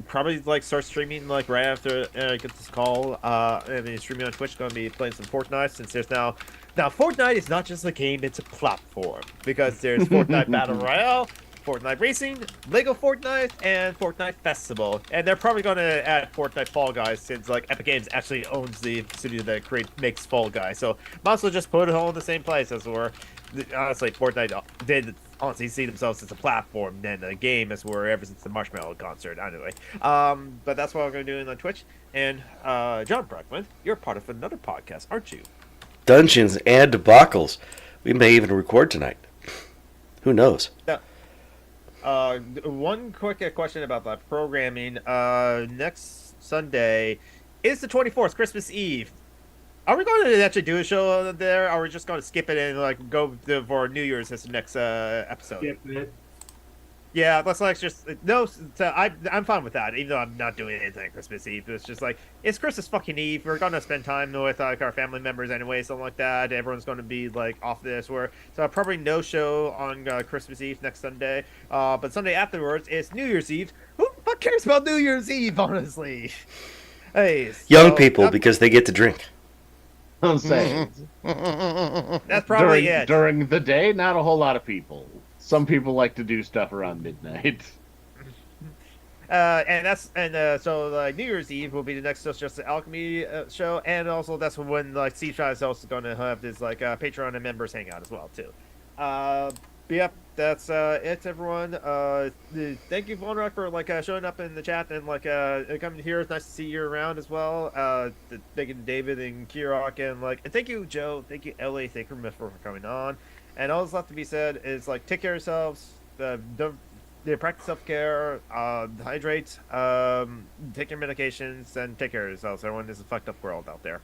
probably like start streaming like right after I get this call. I mean, streaming on Twitch, gonna be playing some Fortnite since there's now Fortnite is not just a game, it's a platform, because there's Fortnite Battle Royale, Fortnite Racing, Lego Fortnite, and Fortnite Festival. And they're probably gonna add Fortnite Fall Guys, since like Epic Games actually owns the studio that makes Fall Guys. So might as well just put it all in the same place, as we're honestly Fortnite did honestly see themselves as a platform than a game, as we're ever since the Marshmallow concert. Anyway, but that's what I'm going to do on Twitch. And John Brockman, you're part of another podcast, aren't you? Dungeons and Debacles. We may even record tonight. Who knows? One quick question about the programming. Next Sunday is the 24th, Christmas Eve. Are we going to actually do a show there, or are we just going to skip it and like go for New Year's as the next episode? Skip it. Yeah, let's like just no. So I'm fine with that, even though I'm not doing anything Christmas Eve. It's just like it's Christmas fucking Eve. We're gonna spend time with like our family members anyway, something like that. Everyone's gonna be like off this. So probably no show on Christmas Eve next Sunday. But Sunday afterwards is New Year's Eve. Who the fuck cares about New Year's Eve, honestly? Hey, Young people, because they get to drink. I'm saying. That's probably it. During the day, not a whole lot of people. Some people like to do stuff around midnight. So like New Year's Eve will be the next Just the Alchemy show, and also that's when like Steve Shine is also going to have this like Patreon and members hangout as well too. But yep, that's it, everyone. Thank you, Vonrock, for like showing up in the chat and like coming here. It's nice to see you around as well. Thank you to David and Kirok, and thank you, Joe. Thank you, Ellie. Thank you for coming on. And all that's left to be said is like take care of yourselves. Don't practice self-care. Hydrate. Take your medications and take care of yourselves. Everyone, is a fucked up world out there.